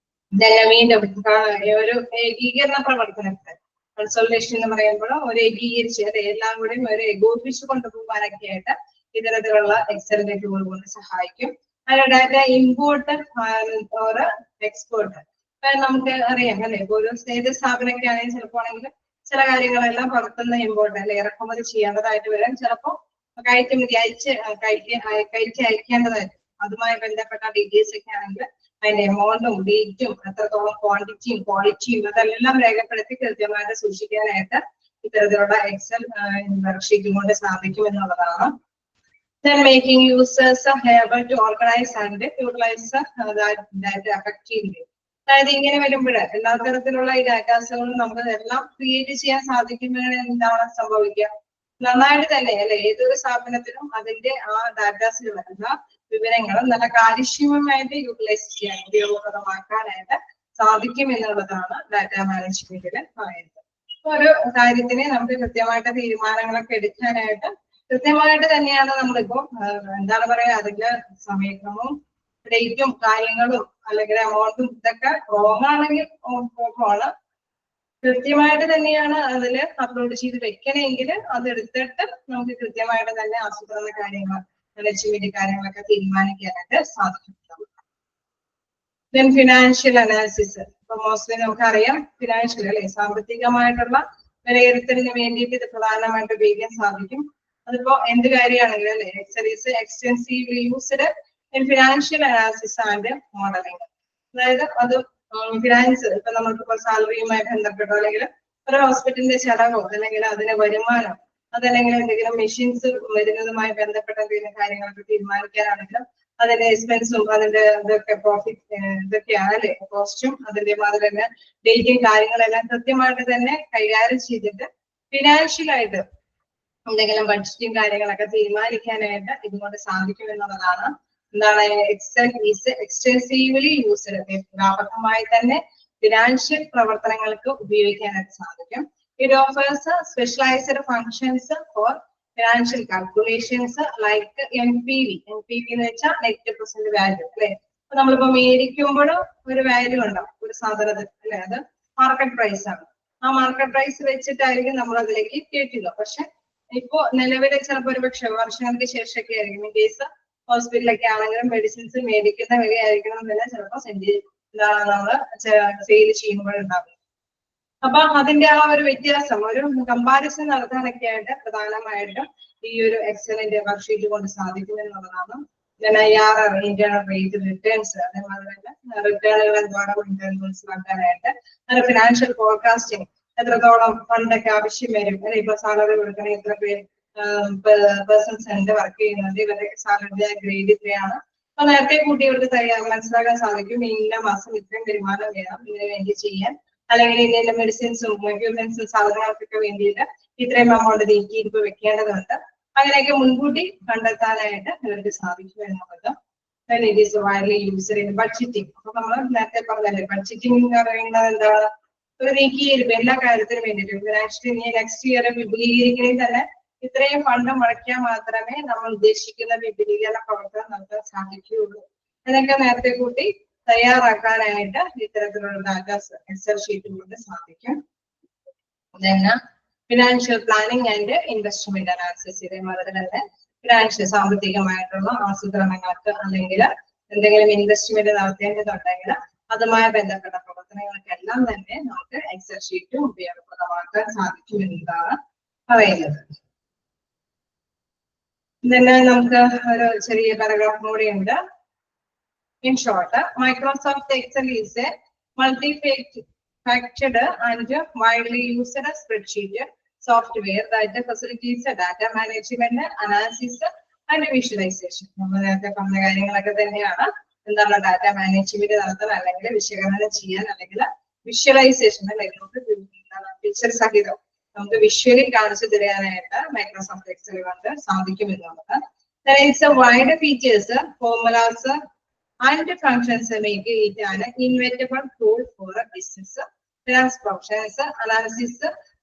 Speaker 1: വീണ്ടും ഒരു ഏകീകരണ പ്രവർത്തനത്തെ കൺസോൾട്ടേഷൻ എന്ന് പറയുമ്പോൾ ഒരു ഏകീകരിച്ച് എല്ലാം കൂടെയും ഒരു ഏകോപിപ്പിച്ച് കൊണ്ടുപോകാനൊക്കെ ആയിട്ട് ഇത്തരത്തിലുള്ള എക്സലിന്റെ ടൂൾ കൊണ്ട് സഹായിക്കും. അതിന് ഡാറ്റ ഇമ്പോർട്ട് ഓർ എക്സ്പോർട്ട് നമുക്ക് അറിയാം അല്ലെ. ഇപ്പൊ ഒരു ഏത് സ്ഥാപനമൊക്കെ ആണെങ്കിൽ ചിലപ്പോൾ ആണെങ്കിൽ ചില കാര്യങ്ങളെല്ലാം പുറത്തുനിന്ന് ഇമ്പോർട്ട് അല്ലെ ഇറക്കുമതി ചെയ്യേണ്ടതായിട്ട് വരാം. ചിലപ്പോൾ കയറ്റുമതി കയറ്റി അയക്കേണ്ടതായിട്ട് അതുമായി ബന്ധപ്പെട്ട ഡീറ്റെയിൽസ് ഒക്കെ ആണെങ്കിൽ അതിന്റെ എമൗണ്ടും ഡേറ്റും എത്രത്തോളം ക്വാണ്ടിറ്റിയും ക്വാളിറ്റിയും അതെല്ലാം രേഖപ്പെടുത്തി കൃത്യമായിട്ട് സൂക്ഷിക്കാനായിട്ട് ഇത്തരത്തിലുള്ള എക്സൽ വർക്ക്ഷീറ്റ് കൊണ്ട് സാധിക്കും എന്നുള്ളതാണ്. Then making users able to organize and utilize that data effectively. അതായത് ഇങ്ങനെ വരുമ്പോൾ എല്ലാ തരത്തിലുള്ള ഈ ഡാറ്റാസുകളും നമുക്ക് എല്ലാം ക്രിയേറ്റ് ചെയ്യാൻ സാധിക്കുമ്പോൾ എന്താണ് സംഭവിക്കുക? നന്നായിട്ട് തന്നെ അല്ലെ ഏതൊരു സ്ഥാപനത്തിനും അതിന്റെ ആ ഡാറ്റാസിൽ വരുന്ന വിവരങ്ങളും നല്ല കാര്യക്ഷമമായിട്ട് യൂട്ടിലൈസ് ചെയ്യാൻ ഉപയോഗപ്രദമാക്കാനായിട്ട് സാധിക്കും എന്നുള്ളതാണ് ഡാറ്റ മാനേജ്മെന്റിൽ പറയുന്നത്. ഒരു കാര്യത്തിനെ നമുക്ക് കൃത്യമായിട്ട് തീരുമാനങ്ങളൊക്കെ എടുക്കാനായിട്ട് കൃത്യമായിട്ട് തന്നെയാണ് നമ്മളിപ്പോ എന്താണ് പറയാ അതിന്റെ സമയക്രമവും ഡേറ്റും കാര്യങ്ങളും അല്ലെങ്കിൽ എമൗണ്ടും ഇതൊക്കെ റോങ് ആണെങ്കിൽ ആണ് കൃത്യമായിട്ട് തന്നെയാണ് അതിൽ അപ്ലോഡ് ചെയ്ത് വെക്കണമെങ്കിൽ അത് എടുത്തിട്ട് നമുക്ക് കൃത്യമായിട്ട് തന്നെ ആസൂത്രണ കാര്യങ്ങൾ മാനേജ്മെന്റ് കാര്യങ്ങളൊക്കെ തീരുമാനിക്കാനായിട്ട് സാധിക്കും. Then financial analysis. ഇപ്പൊ മോസ്റ്റ്ലി നമുക്കറിയാം ഫിനാൻഷ്യൽ അല്ലെ സാമ്പത്തികമായിട്ടുള്ള വിലയിരുത്തലിന് വേണ്ടിയിട്ട് ഇത് പ്രധാനമായിട്ട് ഉപയോഗിക്കാൻ സാധിക്കും. അതിപ്പോ എന്ത് കാര്യമാണെങ്കിലും അല്ലെ Excel is extensively used in financial analysis and modelling. അതായത് അത് ഫിനാൻസ് ഇപ്പൊ നമ്മൾക്കിപ്പോ സാലറിയുമായി ബന്ധപ്പെട്ടോ അല്ലെങ്കിൽ ഒരു ഹോസ്പിറ്റലിന്റെ ചെലവോ അല്ലെങ്കിൽ അതിന്റെ വരുമാനം അതല്ലെങ്കിൽ എന്തെങ്കിലും മെഷീൻസ് വരുന്നതുമായി ബന്ധപ്പെട്ട എന്തെങ്കിലും കാര്യങ്ങളൊക്കെ തീരുമാനിക്കാനാണെങ്കിലും അതിന്റെ എക്സ്പെൻസും അതിന്റെ ഇതൊക്കെ പ്രോഫിറ്റ് ഇതൊക്കെയാണ് അല്ലെ കോസ്റ്റും അതിന്റെ മാതിരി തന്നെ ഡേറ്റും കാര്യങ്ങളെല്ലാം കൃത്യമായിട്ട് തന്നെ കൈകാര്യം ചെയ്തിട്ട് ഫിനാൻഷ്യൽ ആയിട്ട് എന്തെങ്കിലും ബഡ്ജറ്റും കാര്യങ്ങളൊക്കെ തീരുമാനിക്കാനായിട്ട് ഇതുകൊണ്ട് സാധിക്കും എന്നുള്ളതാണ്. എന്താണ് എക്സൽ ഈസ് എക്സ്റ്റെൻസീവ്ലി യൂസ്ഡ് വ്യാപകമായി തന്നെ ഫിനാൻഷ്യൽ പ്രവർത്തനങ്ങൾക്ക് ഉപയോഗിക്കാനായിട്ട് സാധിക്കും. It offers specialised functions four financial calculations like NPV. NPV എന്ന് വെച്ചാൽ നെറ്റ് പ്രസന്റ് വാല്യൂ അല്ലെ. അപ്പൊ നമ്മളിപ്പോ മേടിക്കുമ്പോഴും ഒരു വാല്യൂ ഉണ്ടാവും ഒരു സാധനത്തിന് അല്ലെ. അത് മാർക്കറ്റ് പ്രൈസ് ആണ്. ആ മാർക്കറ്റ് പ്രൈസ് വെച്ചിട്ടായിരിക്കും നമ്മൾ അതിലേക്ക് കേട്ടുക. പക്ഷെ ഇപ്പോ നിലവിലെ ചിലപ്പോൾ ഒരു പക്ഷെ വർഷങ്ങൾക്ക് ശേഷമൊക്കെ ആയിരിക്കും ഇൻ കേസ് ഹോസ്പിറ്റലൊക്കെ ആണെങ്കിലും മെഡിസിൻസ് മേടിക്കുന്ന വിലയായിരിക്കണം എന്നില്ല ചിലപ്പോൾ എന്താണ് നമ്മള് സെയിൽ ചെയ്യുമ്പോഴുണ്ടാകും. അപ്പൊ അതിന്റെ ആ ഒരു വ്യത്യാസം ഒരു കമ്പാരിസൺ നടത്താനൊക്കെ ആയിട്ട് പ്രധാനമായിട്ടും ഈ ഒരു എക്സലന്റ് വർക്ക്ഷീറ്റ് കൊണ്ട് സാധിക്കും എന്നുള്ളതാണ്. IRR ഇന്റേണൽ റേറ്റ് റിട്ടേൺസ് അതേമാതിരി തന്നെ റിട്ടേണുകൾ എന്തോരം ഇന്റേണൽ മനസ്സിലാക്കാനായിട്ട് അങ്ങനെ ഫിനാൻഷ്യൽ ഫോർകാസ്റ്റിംഗ് എത്രത്തോളം ഫണ്ടൊക്കെ ആവശ്യം വരും അല്ലെ. ഇപ്പൊ സാലറി കൊടുക്കണേ എത്ര പേഴ്സൺസ് ഉണ്ട് വർക്ക് ചെയ്യുന്നത് ഇവരുടെ സാലറി ഗ്രേഡ് ഇത്രയാണ്. അപ്പൊ നേരത്തെ കൂട്ടി ഇവർക്ക് മനസ്സിലാക്കാൻ സാധിക്കും ഇന്ന മാസം ഇത്രയും വരുമാനം വേണം ഇതിനു വേണ്ടി ചെയ്യാൻ അല്ലെങ്കിൽ ഇതിന്റെ മെഡിസിൻസും എക്യുപ്മെന്റ്സും സാധനങ്ങൾക്കൊക്കെ വേണ്ടിയിട്ട് ഇത്രയും എമൗണ്ട് നീക്കിയിരിപ്പ് വെക്കേണ്ടതുണ്ട്. അങ്ങനെയൊക്കെ മുൻകൂട്ടി കണ്ടെത്താനായിട്ട് ഇവർക്ക് സാധിക്കും എന്നുള്ളത്. It is widely used in budgeting. അപ്പൊ നമ്മൾ നേരത്തെ പറഞ്ഞല്ലേ ബഡ്ജറ്റിംഗ് എന്ന് പറയുന്നത് എന്താണ് ഒരു നീക്കിയിരിപ്പ് എല്ലാ കാര്യത്തിനും വേണ്ടിയിട്ട് നെക്സ്റ്റ് ഇയർ വിപുലീകരിക്കണമെങ്കിൽ തന്നെ ഇത്രയും ഫണ്ട് മുടക്കിയാൽ മാത്രമേ നമ്മൾ ഉദ്ദേശിക്കുന്ന വിപുലീകരണ പ്രവർത്തനം നടത്താൻ സാധിക്കുകയുള്ളൂ എന്നൊക്കെ നേരത്തെ കൂട്ടി തയ്യാറാക്കാനായിട്ട് ഇത്തരത്തിലുള്ള ഡാറ്റാസ് എക്സൽ ഷീറ്റ് കൊണ്ട് സാധിക്കും. Financial planning and investment analysis. ഇതേമാതിരി തന്നെ ഫിനാൻഷ്യൽ സാമ്പത്തികമായിട്ടുള്ള ആസൂത്രണങ്ങൾക്ക് അല്ലെങ്കിൽ എന്തെങ്കിലും ഇൻവെസ്റ്റ്മെന്റ് നടത്തേണ്ടതുണ്ടെങ്കിൽ അതുമായി ബന്ധപ്പെട്ട പ്രവർത്തനങ്ങൾക്കെല്ലാം തന്നെ നമുക്ക് എക്സൽ ഷീറ്റ് ഉപയോഗപ്രദമാക്കാൻ സാധിക്കും എന്നതാണ് പറയുന്നത്. പിന്നെ നമുക്ക് ഒരു ചെറിയ പാരഗ്രാഫ് കൂടി ഉണ്ട്. In short, Microsoft Excel is a multi-factored and widely used spreadsheet software that facilitates data management, analysis and visualization. നമ്മൾ നേരത്തെ പറഞ്ഞ കാര്യങ്ങളൊക്കെ തന്നെയാണ്. എന്താണ് ഡാറ്റ മാനേജ്മെന്റ് നടത്താൻ അല്ലെങ്കിൽ വിശകലനം ചെയ്യാൻ അല്ലെങ്കിൽ വിഷ്വലൈസേഷൻ പിക്ചർ സഹിതം നമുക്ക് വിഷ്വലി കാണിച്ചു തരാനായിട്ട് മൈക്രോസോഫ്റ്റ് എക്സൽ കൊണ്ട് സാധിക്കും എന്നുള്ളത്. It's a wide features, formulas and functions make it an invaluable tool for business, finance professionals, analysis,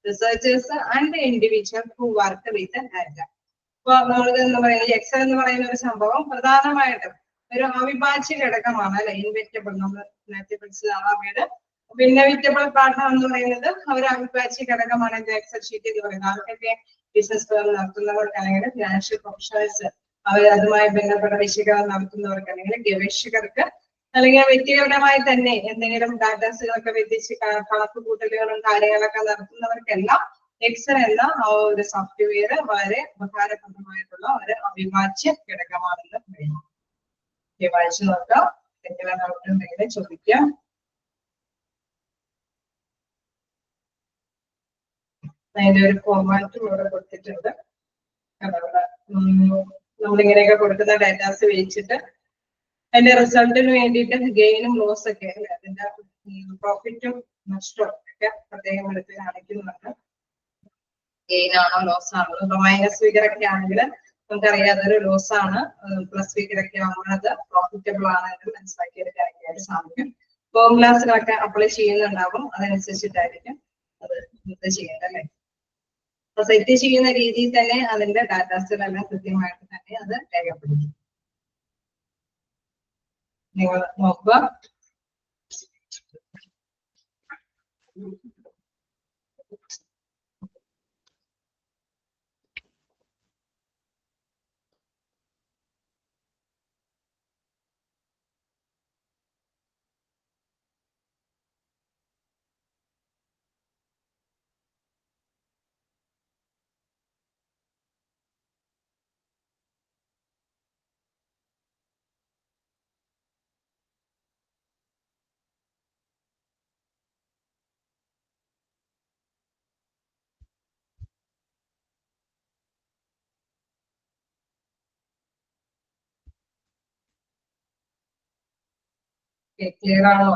Speaker 1: researchers and individuals who work with data. അപ്പോൾ നമ്മളെന്ന് പറയുന്നത് എക്സൽ എന്ന് പറയുന്ന ഒരു സംഭവം പ്രധാനമായിട്ടും ഒരു അവിഭാജ്യ ഘടകമാണ് അല്ലെ. ഇൻവെറ്റബിൾ നമ്മൾ നേരത്തെ പഠിച്ചതാണ് അവയുടെ. ഇന്നവിറ്റബിൾ പാർട്ണർ എന്ന് പറയുന്നത് ഒരു അവിഭാജ്യ ഘടകമാണ് എക്സൽ ഷീറ്റ് എന്ന് പറയുന്നത്. ആർക്കൊക്കെ ബിസിനസ് നടത്തുന്നവർക്ക് അല്ലെങ്കിൽ ഫിനാൻഷ്യൽ പ്രൊഫഷണൽസ് അവർ അതുമായി ബന്ധപ്പെട്ട വിശകലനം നടത്തുന്നവർക്ക് അല്ലെങ്കിൽ ഗവേഷകർക്ക് അല്ലെങ്കിൽ വ്യക്തിപരമായി തന്നെ എന്തെങ്കിലും ഡാറ്റാസുകളൊക്കെ വെച്ച് കണക്ക് കൂട്ടലുകളും കാര്യങ്ങളൊക്കെ നടത്തുന്നവർക്കെല്ലാം എക്സൽ എന്ന ഒരു സോഫ്റ്റ്വെയർ വളരെ ഉപകാരപ്രദമായിട്ടുള്ള ഒരു അവിഭാജ്യ ഘടകമാണെന്ന് പറയുന്നു. വായിച്ചു നോക്കാം. എന്തെങ്കിലും ഡൗട്ട് ഉണ്ടെങ്കിൽ ചോദിക്കാം. അതിന്റെ ഒരു ഫോർമാറ്റും ഇവിടെ കൊടുത്തിട്ടുണ്ട്. നമ്മളിങ്ങനെയൊക്കെ കൊടുക്കുന്ന ഡാറ്റാസ് വെച്ചിട്ട് അതിന്റെ റിസൾട്ടിന് വേണ്ടിയിട്ട് ഗെയിനും ലോസ് ഒക്കെ അല്ലെ, അതിന്റെ പ്രോഫിറ്റും നഷ്ടവും ഒക്കെ പ്രത്യേകം എടുത്ത് കാണിക്കുന്നുണ്ട്. ഗെയിൻ ആണോ ലോസ് ആണോ. ഇപ്പൊ മൈനസ് ഫിഗർ ഒക്കെ ആണെങ്കിൽ നമുക്കറിയാം അതൊരു ലോസ് ആണ്. പ്ലസ് ഫിഗർ ഒക്കെ ആകുമ്പോൾ അത് പ്രോഫിറ്റബിൾ ആണ് എന്ന് മനസ്സിലാക്കിയെടുക്കാനായിട്ട് സാധിക്കും. ഫോർമുലാസുകളൊക്കെ അപ്ലൈ ചെയ്യുന്നുണ്ടാവും, അതനുസരിച്ചിട്ടായിരിക്കും അത് ഇത് ചെയ്യേണ്ടത് അല്ലെ. അപ്പൊ സെറ്റ് ചെയ്യുന്ന രീതിയിൽ തന്നെ അതിന്റെ ഡാറ്റാസുകളെല്ലാം കൃത്യമായിട്ട് തന്നെ അത് രേഖപ്പെടുത്തും. നിങ്ങൾ നോക്കുക. ക്ലിയർ ആണോ?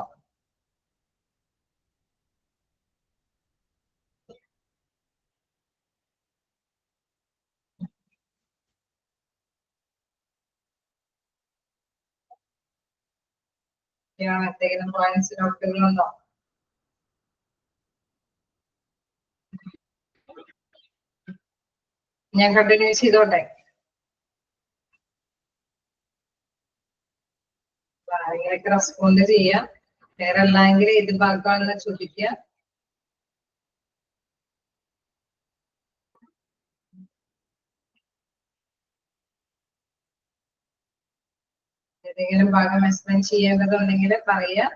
Speaker 1: എന്തെങ്കിലും പോയിന്റ്സ് ഡൗട്ടുകളുണ്ടോ? ഞാൻ കണ്ടിന്യൂ ചെയ്തോട്ടെ? ആരെങ്കിലൊക്കെ റെസ്പോണ്ട് ചെയ്യാം. വേറെ അല്ലെങ്കിൽ ഇത് ഭാഗമാണെന്ന് ചോദിക്കുക. ഏതെങ്കിലും ഭാഗം എക്സ്പ്ലെയിൻ ചെയ്യേണ്ടതുണ്ടെങ്കിൽ പറയുക.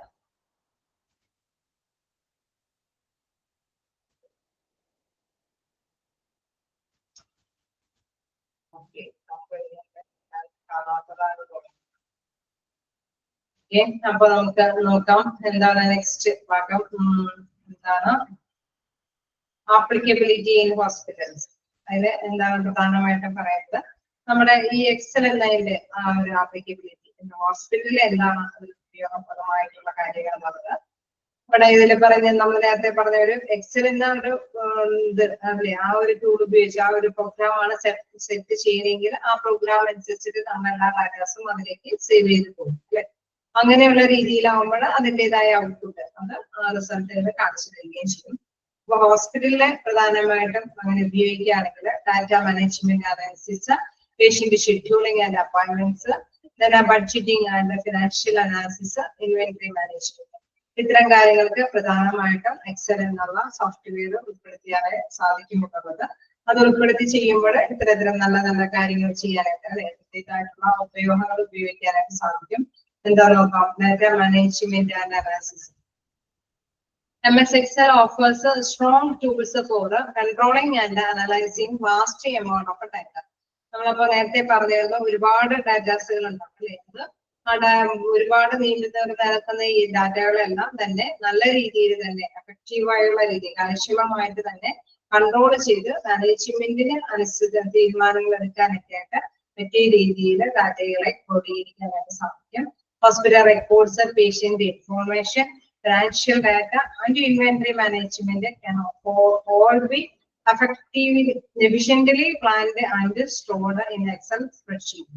Speaker 1: അപ്പൊ നമുക്ക് നോക്കാം എന്താണ് നെക്സ്റ്റ് ഭാഗം. എന്താണ് ആപ്ലിക്കബിലിറ്റി ഇൻ ഹോസ്പിറ്റൽസ്. അതിൽ എന്താണ് പ്രധാനമായിട്ടും പറയുന്നത് നമ്മുടെ ഈ എക്സൽ എന്നതിന്റെ ആ ഒരു ആപ്ലിക്കബിലിറ്റി ഹോസ്പിറ്റലിൽ എന്താണ് ഉപയോഗപ്രദമായിട്ടുള്ള കാര്യങ്ങൾ എന്നുള്ളത്. ഇവിടെ ഇതിൽ പറഞ്ഞ നമ്മൾ നേരത്തെ പറഞ്ഞ ഒരു എക്സൽ എന്ന ഒരു ഇത് അല്ലെ, ആ ഒരു ടൂൾ ഉപയോഗിച്ച് ആ ഒരു പ്രോഗ്രാമാണ് സെറ്റ് ചെയ്യുന്നതെങ്കിൽ ആ പ്രോഗ്രാം അനുസരിച്ചിട്ട് നമ്മൾ എല്ലാ ഡാറ്റാസും അതിലേക്ക് സേവ് ചെയ്ത് പോകും അല്ലെ. അങ്ങനെയുള്ള രീതിയിലാവുമ്പോൾ അതിൻ്റെതായ ഔട്ട്പുട്ട് അത് റിസൾട്ടുകൾ കാണിച്ചു തരികയും ചെയ്യും. അപ്പൊ ഹോസ്പിറ്റലിലെ പ്രധാനമായിട്ടും അങ്ങനെ ഉപയോഗിക്കുകയാണെങ്കിൽ ഡാറ്റ മാനേജ്മെന്റ് അതനുസരിച്ച് patient scheduling and appointments, budgeting and financial analysis, inventory management, ഇത്തരം കാര്യങ്ങൾക്ക് പ്രധാനമായിട്ടും എക്സൽ എന്നുള്ള സോഫ്റ്റ്വെയർ ഉൾപ്പെടുത്തിയാലേ സാധിക്കുമെന്നുള്ളത്. അത് ഉൾപ്പെടുത്തി ചെയ്യുമ്പോൾ ഇത്തരത്തിലും നല്ല നല്ല കാര്യങ്ങൾ ചെയ്യാനായിട്ട് അല്ലെ, പ്രത്യേകമായിട്ടുള്ള ഉപയോഗങ്ങൾ ഉപയോഗിക്കാനായിട്ട് സാധിക്കും. എന്താ നോക്കാം, data management and analysis. MS Excel offers strong tools for controlling and analyzing vast amount of data. നമ്മളപ്പോ നേരത്തെ പറഞ്ഞിരുന്നു ഒരുപാട് ഡാറ്റാസുകൾ ഉണ്ടാവും അല്ലേ, ഒരുപാട് നിരക്കുന്ന ഈ ഡാറ്റകളെല്ലാം തന്നെ നല്ല രീതിയിൽ തന്നെ എഫക്റ്റീവായുള്ള രീതിയിൽ കാര്യക്ഷമമായിട്ട് തന്നെ കൺട്രോൾ ചെയ്ത് മാനേജ്മെന്റിന് അനുസരിച്ച് തീരുമാനങ്ങൾ എടുക്കാനൊക്കെ ആയിട്ട് പറ്റിയ രീതിയിൽ ഡാറ്റകളെ ക്രോഡീകരിക്കാനായിട്ട് സാധിക്കും. Hospital records, patient information, financial data and inventory management can all be effectively, efficiently planned and stored in Excel spreadsheet.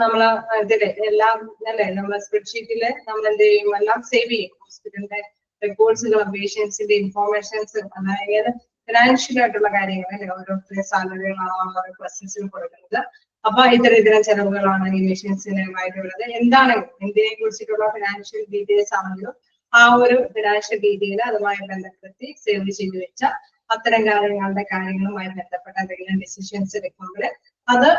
Speaker 1: നമ്മള് ഇതില് എല്ലാം അല്ലെ നമ്മളെ സ്പ്രെഡ്ഷീറ്റില് നമ്മൾ എന്ത് ചെയ്യും, എല്ലാം സേവ് ചെയ്യും. ഹോസ്പിറ്റലിന്റെ റെക്കോർഡ്സുകളും പേഷ്യൻസിന്റെ ഇൻഫോർമേഷൻസ്, അതായത് ഫിനാൻഷ്യൽ ആയിട്ടുള്ള കാര്യങ്ങൾ അല്ലെ, ഓരോരുത്തരുടെ സാലറികളാണ് ഓരോ ക്വസ്റ്റ്യൻസിന് കൊടുക്കുന്നത്. അപ്പൊ ഇത്തരം ചെലവുകളാണെങ്കിൽ പേഷ്യൻസിനുമായിട്ട് ഉള്ളത് എന്താണെങ്കിലും എന്തിനെ കുറിച്ചിട്ടുള്ള ഫിനാൻഷ്യൽ ഡീറ്റെയിൽസ് ആണെങ്കിലും ആ ഒരു ഫിനാൻഷ്യൽ രീതിയിൽ അതുമായി ബന്ധപ്പെടുത്തി സേവ് ചെയ്ത് വെച്ച അത്തരം കാര്യങ്ങളുമായി ബന്ധപ്പെട്ട എന്തെങ്കിലും ഡിസിഷൻസ് എടുക്കുമ്പോൾ അത്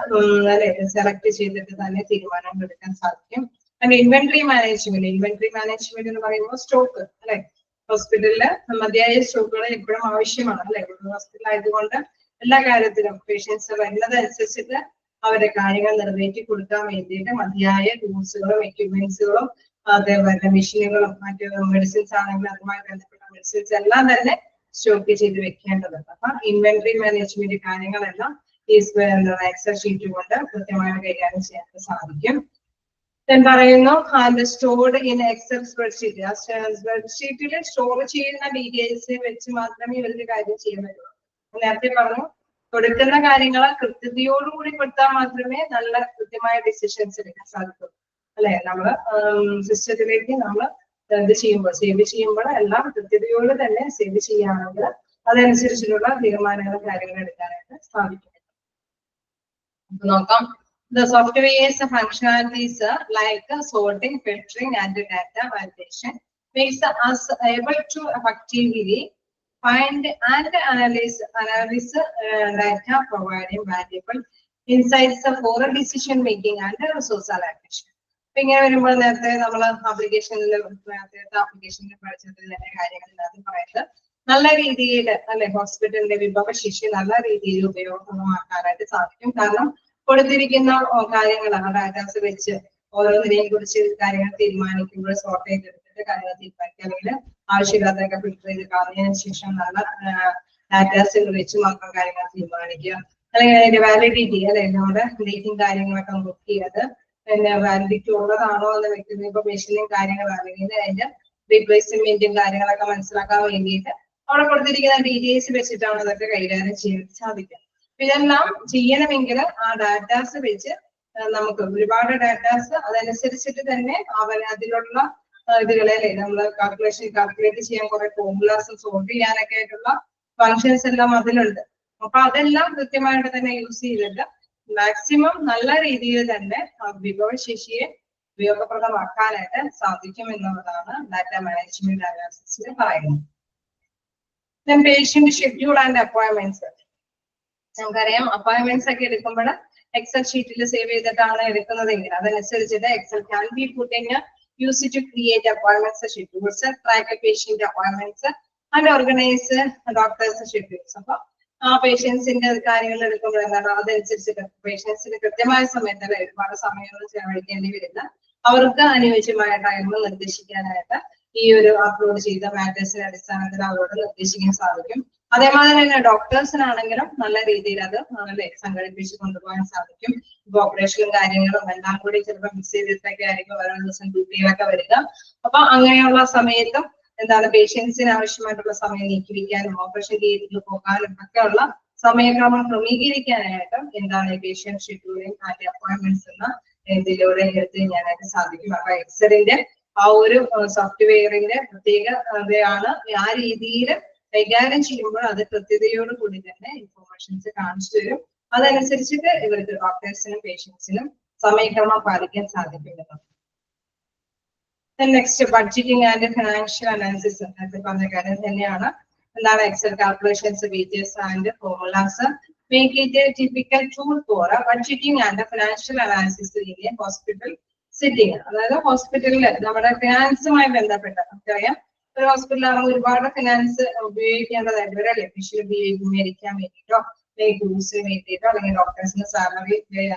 Speaker 1: അല്ലെ സെലക്ട് ചെയ്തിട്ട് തന്നെ തീരുമാനങ്ങൾ എടുക്കാൻ സാധിക്കും. ഇൻവെന്ററി മാനേജ്മെന്റ് എന്ന് പറയുമ്പോൾ സ്റ്റോക്ക് അല്ലെ, ഹോസ്പിറ്റലില് മതിയായ സ്റ്റോക്കുകൾ എപ്പോഴും ആവശ്യമാണ് അല്ലെ. ഹോസ്പിറ്റൽ ആയതുകൊണ്ട് എല്ലാ കാര്യത്തിലും പേഷ്യൻസ് വരുന്നതനുസരിച്ചിട്ട് അവരുടെ കാര്യങ്ങൾ നിറവേറ്റി കൊടുക്കാൻ വേണ്ടിയിട്ട് മതിയായ ടൂൾസുകളും എക്യുപ്മെന്റ്സുകളും അതേപോലെ മെഷീനുകളും മറ്റു മെഡിസിൻസ് ആണെങ്കിൽ അതുമായി ബന്ധപ്പെട്ട മെഡിസിൻസ് എല്ലാം തന്നെ സ്റ്റോക്ക് ചെയ്ത് വെക്കേണ്ടതുണ്ട്. അപ്പൊ ഇൻവെന്ററി മാനേജ്മെന്റ് കാര്യങ്ങളെല്ലാം ഈ എക്സൽ ഷീറ്റ് കൊണ്ട് കൃത്യമായി കൈകാര്യം ചെയ്യാൻ സാധിക്കും. പറയുന്നു സ്റ്റോർഡ് ഇൻ എക്സൽ സ്പ്രെഡ്ഷീറ്റ്. ആ സ്പ്രെഡ്ഷീറ്റിൽ സ്റ്റോർ ചെയ്യുന്ന ഡീറ്റെയിൽസ് വെച്ച് മാത്രമേ ഇവർക്ക് കാര്യം ചെയ്യാൻ പറ്റുള്ളൂ. നേരത്തെ പറഞ്ഞു കൊടുക്കുന്ന കാര്യങ്ങൾ കൃത്യതയോടുകൂടി കൊടുത്താൽ മാത്രമേ നല്ല കൃത്യമായ ഡിസിഷൻസ് എടുക്കാൻ സാധിക്കുള്ളൂ അല്ലെ. നമ്മള് സിസ്റ്റത്തിലേക്ക് നമ്മൾ ഇത് ചെയ്യുമ്പോൾ സേവ് ചെയ്യുമ്പോൾ എല്ലാം കൃത്യതയോട് തന്നെ സേവ് ചെയ്യുകയാണെങ്കിൽ അതനുസരിച്ചിട്ടുള്ള തീരുമാനങ്ങളും കാര്യങ്ങളും എടുക്കാനായിട്ട് സാധിക്കും. നോക്കാം. The software's functionalities like sorting, filtering, and data validation makes us able to effectively find and analyze data, providing valuable insights for decision making and resource allocation. ഇങ്ങനെ വരുമ്പോൾ നേരത്തെ നമ്മൾ ആപ്ലിക്കേഷനിൽ പഠിച്ചതിൽ തന്നെ കാര്യങ്ങളിനകത്ത് പറയുന്നത് നല്ല രീതിയിൽ അല്ലെ ഹോസ്പിറ്റലിന്റെ വിഭവശേഷി നല്ല രീതിയിൽ ഉപയോഗമാക്കാനായിട്ട് സാധിക്കും. കാരണം കൊടുത്തിരിക്കുന്ന കാര്യങ്ങൾ ഡാറ്റാസ് വെച്ച് ഓരോന്നിനെയും കുറിച്ച് കാര്യങ്ങൾ തീരുമാനിക്കുമ്പോൾ സോർട്ട് ചെയ്തെടുത്തിട്ട് കാര്യങ്ങൾ തീരുമാനിക്കുക, അല്ലെങ്കിൽ ആവശ്യമില്ലാത്തൊക്കെ ഫിൽട്ടർ ചെയ്ത് കളഞ്ഞതിനു ശേഷം നല്ല ഡാറ്റാസുകൾ വെച്ച് മാത്രം കാര്യങ്ങൾ തീരുമാനിക്കുക. അല്ലെങ്കിൽ അതിന്റെ വാലിഡിറ്റി അല്ലെ നമ്മുടെ ഡേറ്റിംഗ് കാര്യങ്ങളൊക്കെ നോക്ക് ചെയ്ത് പിന്നെ വാലിഡിറ്റി ഉള്ളതാണോ എന്ന് വ്യക്തി ഇൻഫർമേഷനും കാര്യങ്ങളാണെങ്കിൽ അതിന്റെ റീപ്ലേസ്മെന്റും കാര്യങ്ങളൊക്കെ മനസ്സിലാക്കാൻ വേണ്ടിയിട്ട് അവിടെ കൊടുത്തിരിക്കുന്ന ഡീറ്റെയിൽസ് വെച്ചിട്ടാണ് അതൊക്കെ കൈകാര്യം ചെയ്യാൻ സാധിക്കുക. ഇതെല്ലാം ചെയ്യണമെങ്കിൽ ആ ഡാറ്റാസ് വെച്ച് നമുക്ക് ഒരുപാട് ഡാറ്റാസ് അതനുസരിച്ചിട്ട് തന്നെ അതിലുള്ള ഇതുകളെ അല്ലെ നമ്മൾ കാൽക്കുലേറ്റ് ചെയ്യാൻ കുറെ ഫോർമുലാസ് സോൾവ് ചെയ്യാനൊക്കെ ആയിട്ടുള്ള ഫങ്ഷൻസ് എല്ലാം അതിലുണ്ട്. അപ്പൊ അതെല്ലാം കൃത്യമായിട്ട് തന്നെ യൂസ് ചെയ്തിട്ട് മാക്സിമം നല്ല രീതിയിൽ തന്നെ വിഭവശേഷിയെ ഉപയോഗപ്രദമാക്കാനായിട്ട് സാധിക്കും എന്നുള്ളതാണ് ഡാറ്റ മാനേജ്മെന്റ് അനാലിസിസിൽ പറയുന്നത്. Patient schedule and appointments. നമുക്കറിയാം അപ്പോയിന്റ്മെന്റ്സ് ഒക്കെ എടുക്കുമ്പോൾ എക്സൽ ഷീറ്റിൽ സേവ് ചെയ്തിട്ടാണ് എടുക്കുന്നതെങ്കിൽ അതനുസരിച്ചിട്ട് Excel can be put in use to create appointments schedules, track patient appointments and organise doctors schedules. അപ്പൊ ആ പേഷ്യൻസിന്റെ കാര്യങ്ങൾ എടുക്കുമ്പോൾ എന്താണ് അതനുസരിച്ചിട്ട് പേഷ്യൻസിന് കൃത്യമായ സമയത്ത് അല്ലെ ഒരുപാട് സമയങ്ങൾ ചെലവഴിക്കേണ്ടി വരുന്ന അവർക്ക് അനുയോജ്യമായ ടൈമിൽ നിർദ്ദേശിക്കാനായിട്ട് ഈ ഒരു അപ്ലോഡ് ചെയ്ത മാറ്റേഴ്സിന്റെ അടിസ്ഥാനത്തിൽ അവരോട് നിർദ്ദേശിക്കാൻ സാധിക്കും. അതേമാതിരി തന്നെ ഡോക്ടേഴ്സിനാണെങ്കിലും നല്ല രീതിയിൽ അത് അല്ലെ സംഘടിപ്പിച്ച് കൊണ്ടുപോകാൻ സാധിക്കും. ഇപ്പൊ ഓപ്പറേഷനും കാര്യങ്ങളും എല്ലാം കൂടി ചിലപ്പോൾ മിക്സ് ചെയ്തിട്ടൊക്കെ ആയിരിക്കും ഓരോ ദിവസം ഡ്യൂട്ടിയിലൊക്കെ വരിക. അപ്പൊ അങ്ങനെയുള്ള സമയത്തും എന്താണ് പേഷ്യൻസിന് ആവശ്യമായിട്ടുള്ള സമയം നീക്കിവെക്കാനും ഓപ്പറേഷൻ തിയേറ്ററിൽ പോകാനും ഒക്കെ ഉള്ള സമയക്രമം ക്രമീകരിക്കാനായിട്ടും എന്താണ് പേഷ്യന്റ് ഷെഡ്യൂളിംഗ് ആൻഡ് അപ്പോയിന്റ്മെന്റ്സ് എന്ന ഇതിലൂടെ എടുത്ത് ചെയ്യാനായിട്ട് സാധിക്കും. അപ്പൊ എക്സലിന്റെ ആ ഒരു സോഫ്റ്റ്വെയറിന്റെ പ്രത്യേകതയാണ് ആ രീതിയിൽ കൈകാര്യം ചെയ്യുമ്പോൾ അത് കൃത്യതയോട് കൂടി തന്നെ ഇൻഫോർമേഷൻസ് കാണിച്ചു തരും. അതനുസരിച്ചിട്ട് ഇവർക്ക് ഡോക്ടേഴ്സിനും പേഷ്യൻസിനും സമയക്രമം പാലിക്കാൻ സാധിക്കുന്നത്. Next budgeting and financial analysis നേരത്തെ പറഞ്ഞ കാര്യം തന്നെയാണ്. എന്താണ് Excel calculations, features and formulas make it a typical tool for budgeting and financial analysis in a hospital setting, അതായത് ഹോസ്പിറ്റലില് നമ്മുടെ ഫിനാൻസുമായി ബന്ധപ്പെട്ട നമുക്കറിയാം ഒരു ഹോസ്പിറ്റലാണെങ്കിൽ ഒരുപാട് ഫിനാൻസ് ഉപയോഗിക്കേണ്ടതായിട്ട് വരും അല്ലെ, ഫിഷ്യൽ മേടിക്കാൻ വേണ്ടിയിട്ടോ അല്ലെങ്കിൽ ടൂൾസിന് വേണ്ടിയിട്ടോ അല്ലെങ്കിൽ ഡോക്ടേഴ്സിന് സാലറി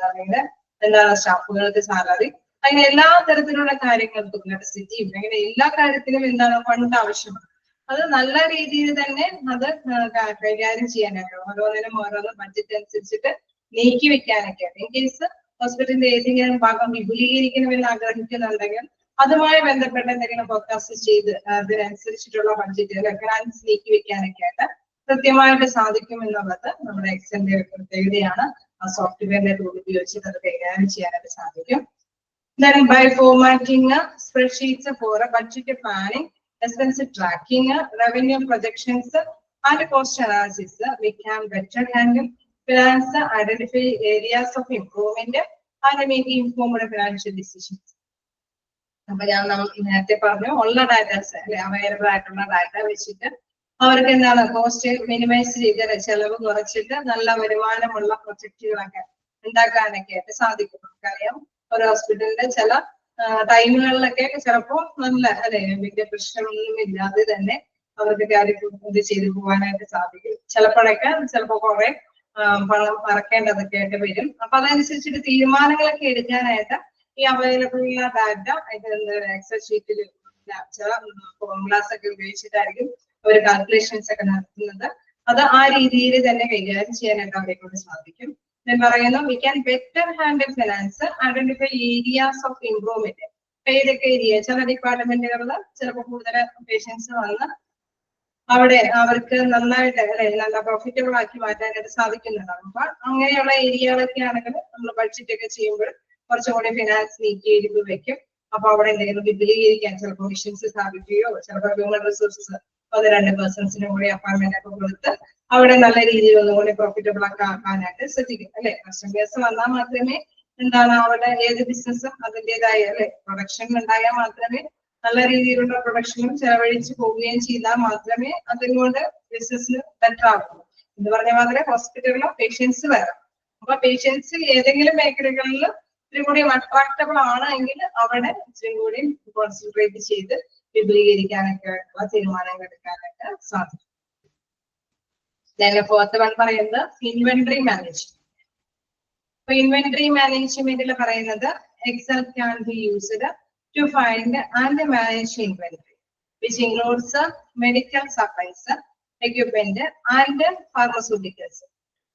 Speaker 1: അല്ലെങ്കിൽ എന്താണ് സ്റ്റാഫുകൾക്ക് സാലറി, അങ്ങനെ എല്ലാ തരത്തിലുള്ള കാര്യങ്ങൾക്കും ഇലക്ട്രിസിറ്റിയും അങ്ങനെ എല്ലാ കാര്യത്തിനും എന്താണ് ഫണ്ട് ആവശ്യമാണ്. അത് നല്ല രീതിയിൽ തന്നെ അത് കൈകാര്യം ചെയ്യാനായിട്ട് ഓരോന്നിനും ബഡ്ജറ്റ് അനുസരിച്ചിട്ട് നീക്കി വെക്കാനൊക്കെ. ഇൻ കേസ് ഹോസ്പിറ്റലിന്റെ ഏതെങ്കിലും ഭാഗം വിപുലീകരിക്കണമെന്ന് ആഗ്രഹിക്കുന്നുണ്ടെങ്കിൽ അതുമായി ബന്ധപ്പെട്ട എന്തെങ്കിലും ഫോർകാസ്റ്റ് ചെയ്ത് അതിനനുസരിച്ചിട്ടുള്ള ബഡ്ജറ്റ് ഫിനാൻസ് നീക്കി വെക്കാനൊക്കെ ആയിട്ട് കൃത്യമായിട്ട് സാധിക്കും എന്നുള്ളത് നമ്മുടെ എക്സലിന്റെ പ്രത്യേകതയാണ്. ആ സോഫ്റ്റ്വെയറിന്റെ ടൂൾ ഉപയോഗിച്ചിട്ട് അത് കൈകാര്യം ചെയ്യാനായിട്ട് സാധിക്കും. Then by formatting spreadsheets for budget planning, expense tracking, revenue projections, and cost analysis, we can better handle finance, identify areas of improvement, and make informed financial decisions. അപ്പൊ ഞാൻ നേരത്തെ പറഞ്ഞു ഉള്ള ഡാറ്റാസ് അല്ലെ അവൈലബിൾ ആയിട്ടുള്ള ഡാറ്റ വെച്ചിട്ട് അവർക്ക് എന്താണ് കോസ്റ്റ് മിനിമൈസ് ചെയ്ത് ചെലവ് കുറച്ചിട്ട് നല്ല വരുമാനമുള്ള പ്രൊജക്റ്റുകളൊക്കെ ഉണ്ടാക്കാനൊക്കെ ആയിട്ട് സാധിക്കും. നമുക്കറിയാം ഒരു ഹോസ്പിറ്റലിന്റെ ചില ടൈമുകളിലൊക്കെ ചിലപ്പോൾ നല്ല അല്ലെ വലിയ പ്രശ്നമൊന്നും ഇല്ലാതെ തന്നെ അവർക്ക് കാര്യം ഇത് ചെയ്തു പോകാനായിട്ട് സാധിക്കും. ചിലപ്പോൾ കുറെ പണം മറക്കേണ്ടതൊക്കെ ആയിട്ട് വരും. അപ്പൊ അതനുസരിച്ചിട്ട് തീരുമാനങ്ങളൊക്കെ എടുക്കാനായിട്ട് ഈ അവൈലബിൾ ഡാറ്റ എക്സൽ ഷീറ്റിൽ ചില ഫോർമുലാസ് ഒക്കെ ഉപയോഗിച്ചിട്ടായിരിക്കും അവർ കാൽക്കുലേഷൻസ് ഒക്കെ നടത്തുന്നത്. അത് ആ രീതിയിൽ തന്നെ കൈകാര്യം ചെയ്യാനായിട്ട് അവരെ കൊണ്ട് സാധിക്കും. ഞാൻ പറയുന്നു we can better handle finance, identify areas of improvement. ഏതൊക്കെ ഏരിയ ചില ഡിപ്പാർട്ട്മെന്റുകളിൽ ചിലപ്പോൾ കൂടുതൽ പേഷ്യൻസ് വന്ന് അവിടെ അവർക്ക് നന്നായിട്ട് അല്ലെ നല്ല പ്രോഫിറ്റബിൾ ആക്കി മാറ്റാനായിട്ട് സാധിക്കുന്നുണ്ടാവും. അപ്പൊ അങ്ങനെയുള്ള ഏരിയകളൊക്കെ ആണെങ്കിൽ നമ്മൾ ബഡ്ജറ്റ് ഒക്കെ ചെയ്യുമ്പോൾ കുറച്ചും കൂടി ഫിനാൻസ് നീക്കി എഴുതി വെക്കും. അപ്പൊ അവിടെ എന്തെങ്കിലും വിപുലീകരിക്കാൻ ചിലപ്പോൾ മിഷൻസ് സ്ഥാപിക്കുകയോ ചിലപ്പോൾ ഹ്യൂമൻ റിസോഴ്സസ് അത് 2 പേഴ്സൺസിനും കൂടി അപ്പോയിന്റ്മെന്റ് ഒക്കെ കൊടുത്ത് അവിടെ നല്ല രീതിയിൽ ഒന്നുകൂടി പ്രോഫിറ്റബിൾ ഒക്കെ ആക്കാനായിട്ട് ശ്രദ്ധിക്കും അല്ലെ. കസ്റ്റമേഴ്സ് വന്നാൽ മാത്രമേ എന്താണ് അവിടെ ഏത് ബിസിനസ്സും അതിൻ്റെതായ അല്ലെ പ്രൊഡക്ഷൻ ഉണ്ടായാൽ മാത്രമേ നല്ല രീതിയിലുള്ള പ്രൊഡക്ഷനും ചെലവഴിച്ച് പോവുകയും ചെയ്താൽ മാത്രമേ അതുകൊണ്ട് ബിസിനസ്സിന് ബെറ്റർ ആകുള്ളൂ. എന്ന് പറഞ്ഞ മാത്രമേ ഹോസ്പിറ്റലിലോ പേഷ്യൻസ് വരാം. അപ്പൊ പേഷ്യൻസ് ഏതെങ്കിലും മേഖലകളിൽ ഇത്തിരി കൂടി അട്രാക്റ്റബിൾ ആണ് എങ്കിൽ അവിടെ ഇച്ചിരി കൂടി കോൺസെൻട്രേറ്റ് ചെയ്ത് വിപുലീകരിക്കാനൊക്കെ ഉള്ള തീരുമാനങ്ങൾ എടുക്കാനായിട്ട് സാധിക്കും. ഫോർത്ത് വൺ പറയുന്നത് ഇൻവെന്ററി മാനേജ്മെന്റ്. അപ്പൊ ഇൻവെന്ററി മാനേജ്മെന്റിൽ പറയുന്നത് Excel can be used to find and manage inventory which includes medical supplies, equipment and pharmaceuticals.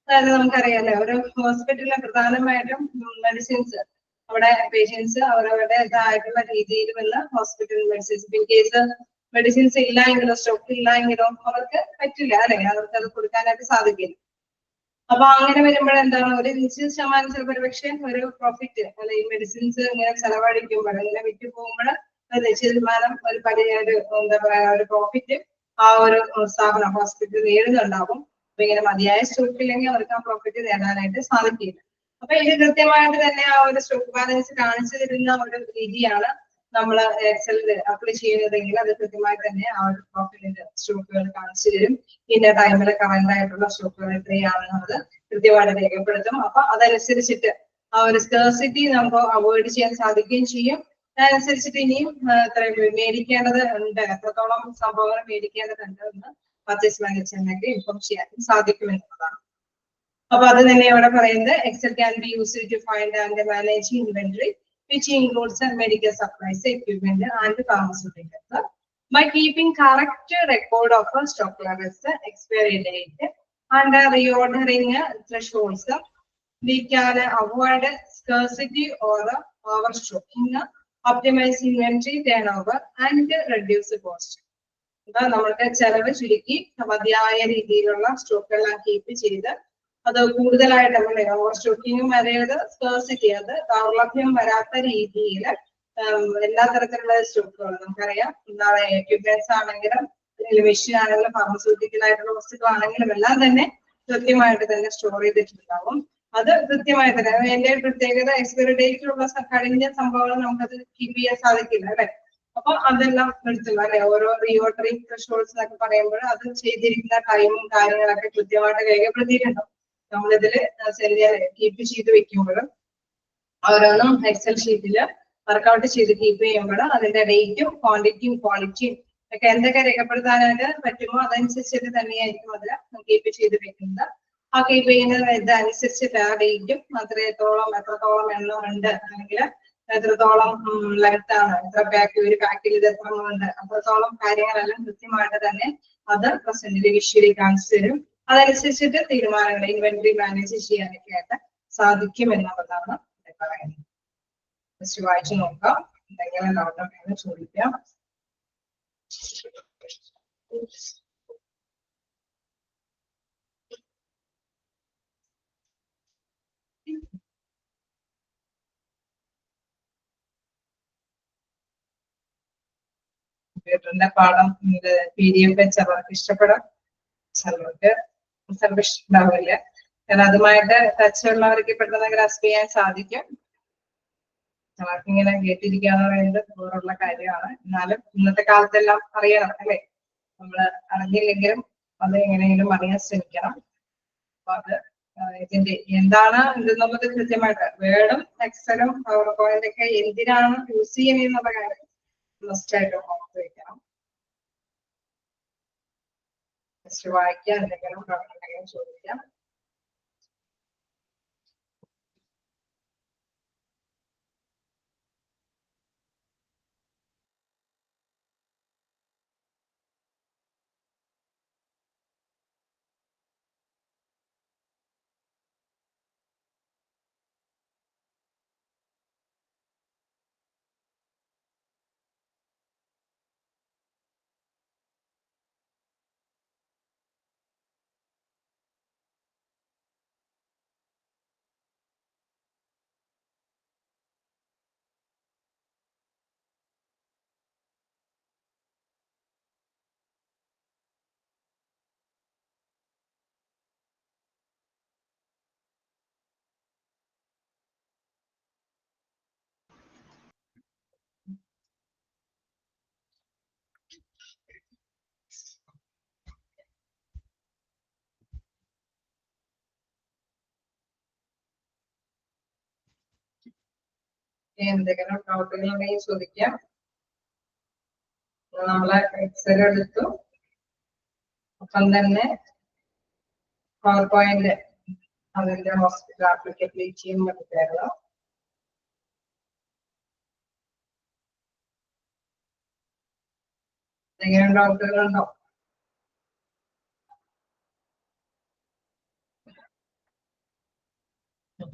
Speaker 1: അതായത് നമുക്കറിയാലോ ഒരു ഹോസ്പിറ്റലിലെ പ്രധാനമായിട്ടും മെഡിസിൻസ് അവിടെ പേഷ്യൻസ് അവരുടേതായിട്ടുള്ള രീതിയിലുമുള്ള hospital medicines in case medicines ഇല്ല എങ്കിലോ സ്റ്റോക്ക് ഇല്ല എങ്കിലോ അവർക്ക് പറ്റില്ല അല്ലെ, അവർക്ക് അത് കൊടുക്കാനായിട്ട് സാധിക്കില്ല. അപ്പൊ അങ്ങനെ വരുമ്പോഴെന്താണ് ഒരു നിശ്ചിത ശതമാനം ചിലപ്പോൾ ഒരു പക്ഷേ ഒരു പ്രോഫിറ്റ് അല്ലെ ഈ മെഡിസിൻസ് ഇങ്ങനെ ചെലവഴിക്കുമ്പോൾ ഇങ്ങനെ വിറ്റ് പോകുമ്പോൾ ഒരു നിശ്ചിത ശതമാനം ഒരു എന്താ പറയാ ഒരു പ്രോഫിറ്റ് ആ ഒരു സ്ഥാപനം ഹോസ്പിറ്റൽ നേടുന്നുണ്ടാവും. അപ്പൊ ഇങ്ങനെ മതിയായ സ്റ്റോക്ക് ഇല്ലെങ്കിൽ അവർക്ക് ആ പ്രോഫിറ്റ് നേടാനായിട്ട് സാധിക്കില്ല. അപ്പൊ ഇത് കൃത്യമായിട്ട് തന്നെ ആ ഒരു സ്റ്റോക്ക് ബാലൻസ് കാണിച്ചു തരുന്ന ഒരു രീതിയാണ് നമ്മൾ എക്സലിൽ അപ്ലൈ ചെയ്യുന്നതെങ്കിൽ അത് കൃത്യമായി തന്നെ ആ ഒരു പ്രോഫിറ്റിന്റെ സ്റ്റോക്കുകൾ കാണിച്ചു തരും. ഇന്ന ടൈമിൽ കറന്റ് ആയിട്ടുള്ള സ്റ്റോക്കുകൾ എത്രയാണെന്നുള്ളത് കൃത്യമായിട്ട് രേഖപ്പെടുത്തും. അപ്പൊ അതനുസരിച്ചിട്ട് ആ ഒരു സ്കേഴ്സിറ്റി നമുക്ക് അവോയ്ഡ് ചെയ്യാൻ സാധിക്കുകയും ചെയ്യും. അതനുസരിച്ചിട്ട് ഇനിയും മേടിക്കേണ്ടത് ഉണ്ട്, എത്രത്തോളം സംഭവങ്ങൾ മേടിക്കേണ്ടതുണ്ട് എന്ന് പർച്ചേസ് മാനേജറിനൊക്കെ ഇൻഫോം ചെയ്യാൻ സാധിക്കും എന്നുള്ളതാണ്. അപ്പൊ അത് തന്നെ ഇവിടെ പറയുന്നത് Excel can be used to find and manage inventory which includes medical supplies, equipment and pharmaceuticals. By keeping correct record of stock levels, expiry date and reordering thresholds, we can avoid scarcity or overstocking, optimize inventory turnover and reduce cost. നമ്മൾക്ക് ചെലവ് ചുരുക്കി മതിയായ രീതിയിലുള്ള സ്റ്റോക്കുകളെല്ലാം keep ചെയ്ത് അത് കൂടുതലായിട്ട് over സ്റ്റോക്കിങ്ങും വരരുത്, scarcity അത് ദൗർലഭ്യം വരാത്ത രീതിയിൽ എല്ലാ തരത്തിലുള്ള സ്റ്റോക്കുകൾ നമുക്കറിയാം. എന്താണ് എക്യുപ്മെന്റ്സ് ആണെങ്കിലും മെഷീൻ ആണെങ്കിലും ഫാർമസ്യൂട്ടിക്കൽ ആയിട്ടുള്ള വസ്തുക്കളാണെങ്കിലും എല്ലാം തന്നെ കൃത്യമായിട്ട് തന്നെ സ്റ്റോർ ചെയ്തിട്ടുണ്ടാവും. അത് കൃത്യമായി തന്നെ അതിന്റെ പ്രത്യേകത എക്സ്പയറി ഡേറ്റിലുള്ള കഴിഞ്ഞ സംഭവങ്ങൾ നമുക്കത് കീപ്പ് ചെയ്യാൻ സാധിക്കില്ല അല്ലെ. അപ്പൊ അതെല്ലാം എടുത്തുള്ള അല്ലെ ഓരോ റീഓർഡറിംഗ് ത്രെഷോൾഡ്സ് എന്നൊക്കെ പറയുമ്പോൾ അത് ചെയ്തിരിക്കുന്ന ടൈമും കാര്യങ്ങളൊക്കെ കൃത്യമായിട്ട് രേഖപ്പെടുത്തിയിട്ടുണ്ടാവും. നമ്മളിതില് കീപ്പ് ചെയ്ത് വെക്കുമ്പോഴും ഓരോന്നും എക്സൽ ഷീറ്റില് വർക്കൗട്ട് ചെയ്ത് കീപ്പ് ചെയ്യുമ്പോൾ അതിന്റെ ഡേറ്റും ക്വാണ്ടിറ്റിയും ക്വാളിറ്റിയും ഒക്കെ എന്തൊക്കെ രേഖപ്പെടുത്താനായിട്ട് പറ്റുമോ അതനുസരിച്ചിട്ട് തന്നെയായിരിക്കും അതിൽ കീപ്പ് ചെയ്ത് വെക്കുന്നത്. ആ കീപ്പ് ചെയ്യുന്ന ഇതനുസരിച്ചിട്ട് ആ ഡേറ്റും എത്രത്തോളം എണ്ണം ഉണ്ട്, അല്ലെങ്കിൽ എത്രത്തോളം ലെങ്ത് ആണ്, എത്ര പാക്ക് ഒരു പാക്കിൽ ഇത് എത്ര ഉണ്ട്, അത്രത്തോളം കാര്യങ്ങളെല്ലാം കൃത്യമായിട്ട് തന്നെ അത് പ്രസന്റിൽ വിഷ്വലി കാണിച്ചു തരും. അതനുസരിച്ചിട്ട് തീരുമാനങ്ങൾ ഇൻവെന്ററി മാനേജ് ചെയ്യാനൊക്കെ ആയിട്ട് സാധിക്കും എന്നുള്ളതാണ് പറയുന്നത്. ജസ്റ്റ് വായിച്ചു നോക്കാം, എന്തെങ്കിലും ഡൗട്ട് ഉണ്ടെങ്കിൽ ചോദിക്കാം. കമ്പ്യൂട്ടറിന്റെ പാഠം PDF ചിലർക്ക് ഇഷ്ടപ്പെടും, ചിലർക്ക് ഇഷ്ടണ്ടാവില്ല. കാരണം അതുമായിട്ട് ടച്ച് ഉള്ളവർക്ക് പെട്ടെന്ന് ഗ്രാസ്പ് ചെയ്യാൻ സാധിക്കും. ചിലർക്ക് ഇങ്ങനെ കേട്ടിരിക്കുക എന്ന് പറയുന്നത് ദൂരമുള്ള കാര്യമാണ്. എന്നാലും ഇന്നത്തെ കാലത്തെല്ലാം അറിയണം അല്ലെ, നമ്മള് അറിഞ്ഞില്ലെങ്കിലും അത് എങ്ങനെയെങ്കിലും അറിയാൻ ശ്രമിക്കണം. അപ്പൊ അത് ഇതിന്റെ എന്താണ് ഇതെന്നുള്ളത് കൃത്യമായിട്ട് വേർഡും എക്സലും പവർ പോയിന്റ് ഒക്കെ എന്തിനാണ് യൂസ് ചെയ്യുന്നത് എന്നുള്ള കാര്യം മസ്റ്റായിട്ട് ഓർത്ത് വെക്കണം. ജസ്റ്റ് വായിക്കാൻ എന്തെങ്കിലും ഉണ്ടെങ്കിലും ചോദിക്കാം. എന്തെങ്കിലും ഡൗട്ടുകൾ ഉണ്ടെങ്കിൽ ചോദിക്കാം. നമ്മളെ എക്സൽ എടുത്തു, ഒപ്പം തന്നെ പവർ പോയിന്റ് അതിന്റെ ഹോസ്പിറ്റൽ ആപ്ലിക്കേറ്റ് ചെയ്യാൻ പറ്റിയായിരുന്നു. എന്തെങ്കിലും ഡൗട്ടുകൾ ഉണ്ടോ?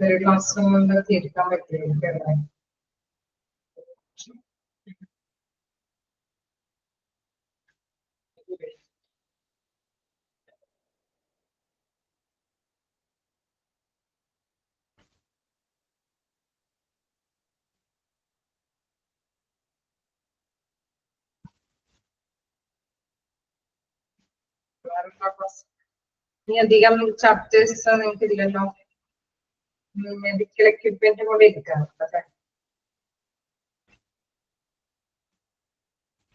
Speaker 1: ഒരു ക്ലാസ് കൊണ്ട് തീർക്കാൻ പറ്റില്ല. ഇനി അധികം ചാപ്റ്റേഴ്സ് നിങ്ങൾക്ക് ഇല്ലല്ലോ. മെഡിക്കൽ എക്യുപ്മെന്റ് കൂടെ ഇരിക്കാം.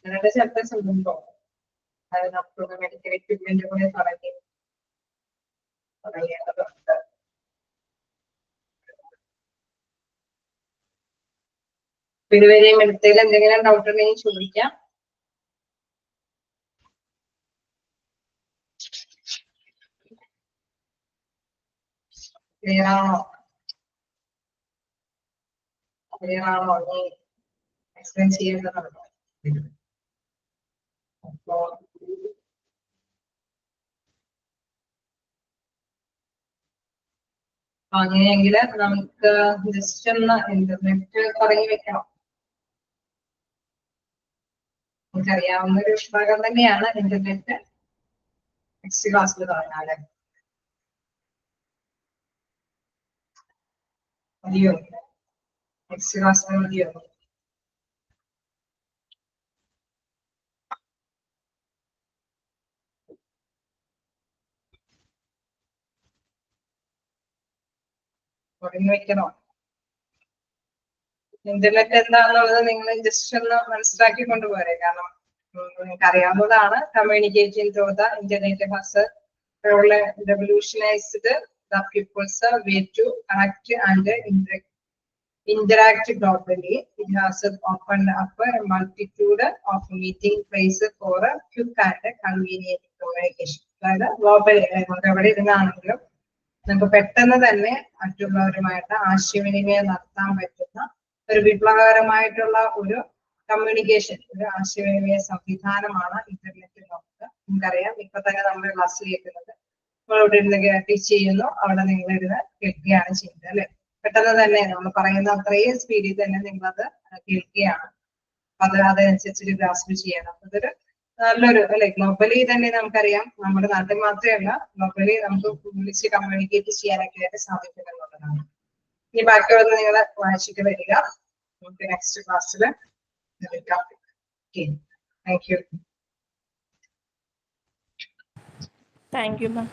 Speaker 1: രണ്ട് ചാപ്റ്റേഴ്സ് ഉണ്ടോ? അത് നമുക്ക് മെഡിക്കൽ എക്യുപ്മെന്റ് കൂടെ തുടങ്ങേണ്ടതുണ്ട്. ഇതുവരെയും എടുത്തതിൽ എന്തെങ്കിലും ഡൗട്ട് ഉണ്ടെങ്കിൽ ചോദിക്കാം. ക്ലിയർ ആണോ? നീ എക്സ്പ്ലെയിൻ ചെയ്യേണ്ടതുണ്ടോ? അപ്പോ അങ്ങനെയെങ്കിൽ നമുക്ക് ജസ്റ്റ് ഒന്ന് ഇന്റർനെറ്റ് തുടങ്ങി വെക്കണം. നമുക്കറിയാവുന്ന ഒരു വിഭാഗം തന്നെയാണ് ഇന്റർനെറ്റ്. നെക്സ്റ്റ് ക്ലാസ്സിൽ തുടങ്ങാല്ലേ? മതിയോ? നെക്സ്റ്റ് ക്ലാസ്സിൽ മതിയോ? തുടങ്ങി വെക്കണോ? ഇന്റർനെറ്റ് എന്താണെന്നുള്ളത് നിങ്ങൾ ജസ്റ്റ് ഒന്ന് മനസ്സിലാക്കി കൊണ്ടുപോരെ. കാരണം നിങ്ങൾക്ക് അറിയാവുന്നതാണ്, communicating through the internet has revolutionized the people's way to connect and interact globally. It has opened up a multitude of meeting places for a quick and convenient communication. അതായത് globally നമുക്ക് എവിടെ ഇരുന്നാണെങ്കിലും നമുക്ക് പെട്ടെന്ന് തന്നെ മറ്റുള്ളവരുമായിട്ട് ആശയവിനിമയം നടത്താൻ പറ്റുന്ന ഒരു വിപ്ലവകരമായിട്ടുള്ള ഒരു കമ്മ്യൂണിക്കേഷൻ, ഒരു ആശയവിനിമയ സംവിധാനമാണ് ഇന്റർനെറ്റ് നമുക്കറിയാം. ഇപ്പൊ തന്നെ നമ്മുടെ ക്ലാസ്സിൽ കേൾക്കുന്നത് നമ്മൾ ഇവിടെ ഇരുന്ന് ടീച്ച് ചെയ്യുന്നു, അവിടെ നിങ്ങൾ ഇരുന്ന് കേൾക്കുകയാണ് ചെയ്യുന്നത് അല്ലെ. പെട്ടെന്ന് തന്നെ നമ്മൾ പറയുന്ന അത്രയും സ്പീഡിൽ തന്നെ നിങ്ങളത് കേൾക്കുകയാണ്. അതനുസരിച്ച് ഗ്രാസ്പ് ചെയ്യണം. അതൊരു നല്ലൊരു അല്ലെ. ഗ്ലോബലി തന്നെ നമുക്കറിയാം, നമ്മുടെ നാട്ടിൽ മാത്രമല്ല ഗ്ലോബലി നമുക്ക് വിളിച്ച് കമ്മ്യൂണിക്കേറ്റ് ചെയ്യാനൊക്കെ ആയിട്ട് സാധിക്കുമെന്നുള്ളതാണ്. ഇനി ബാക്കിയുള്ളത് നിങ്ങൾ വായിച്ചിട്ട് വരിക. നമുക്ക് നെക്സ്റ്റ് ക്ലാസ്സിൽ എടുക്കാം. Thank you.
Speaker 2: Thank you, ma'am.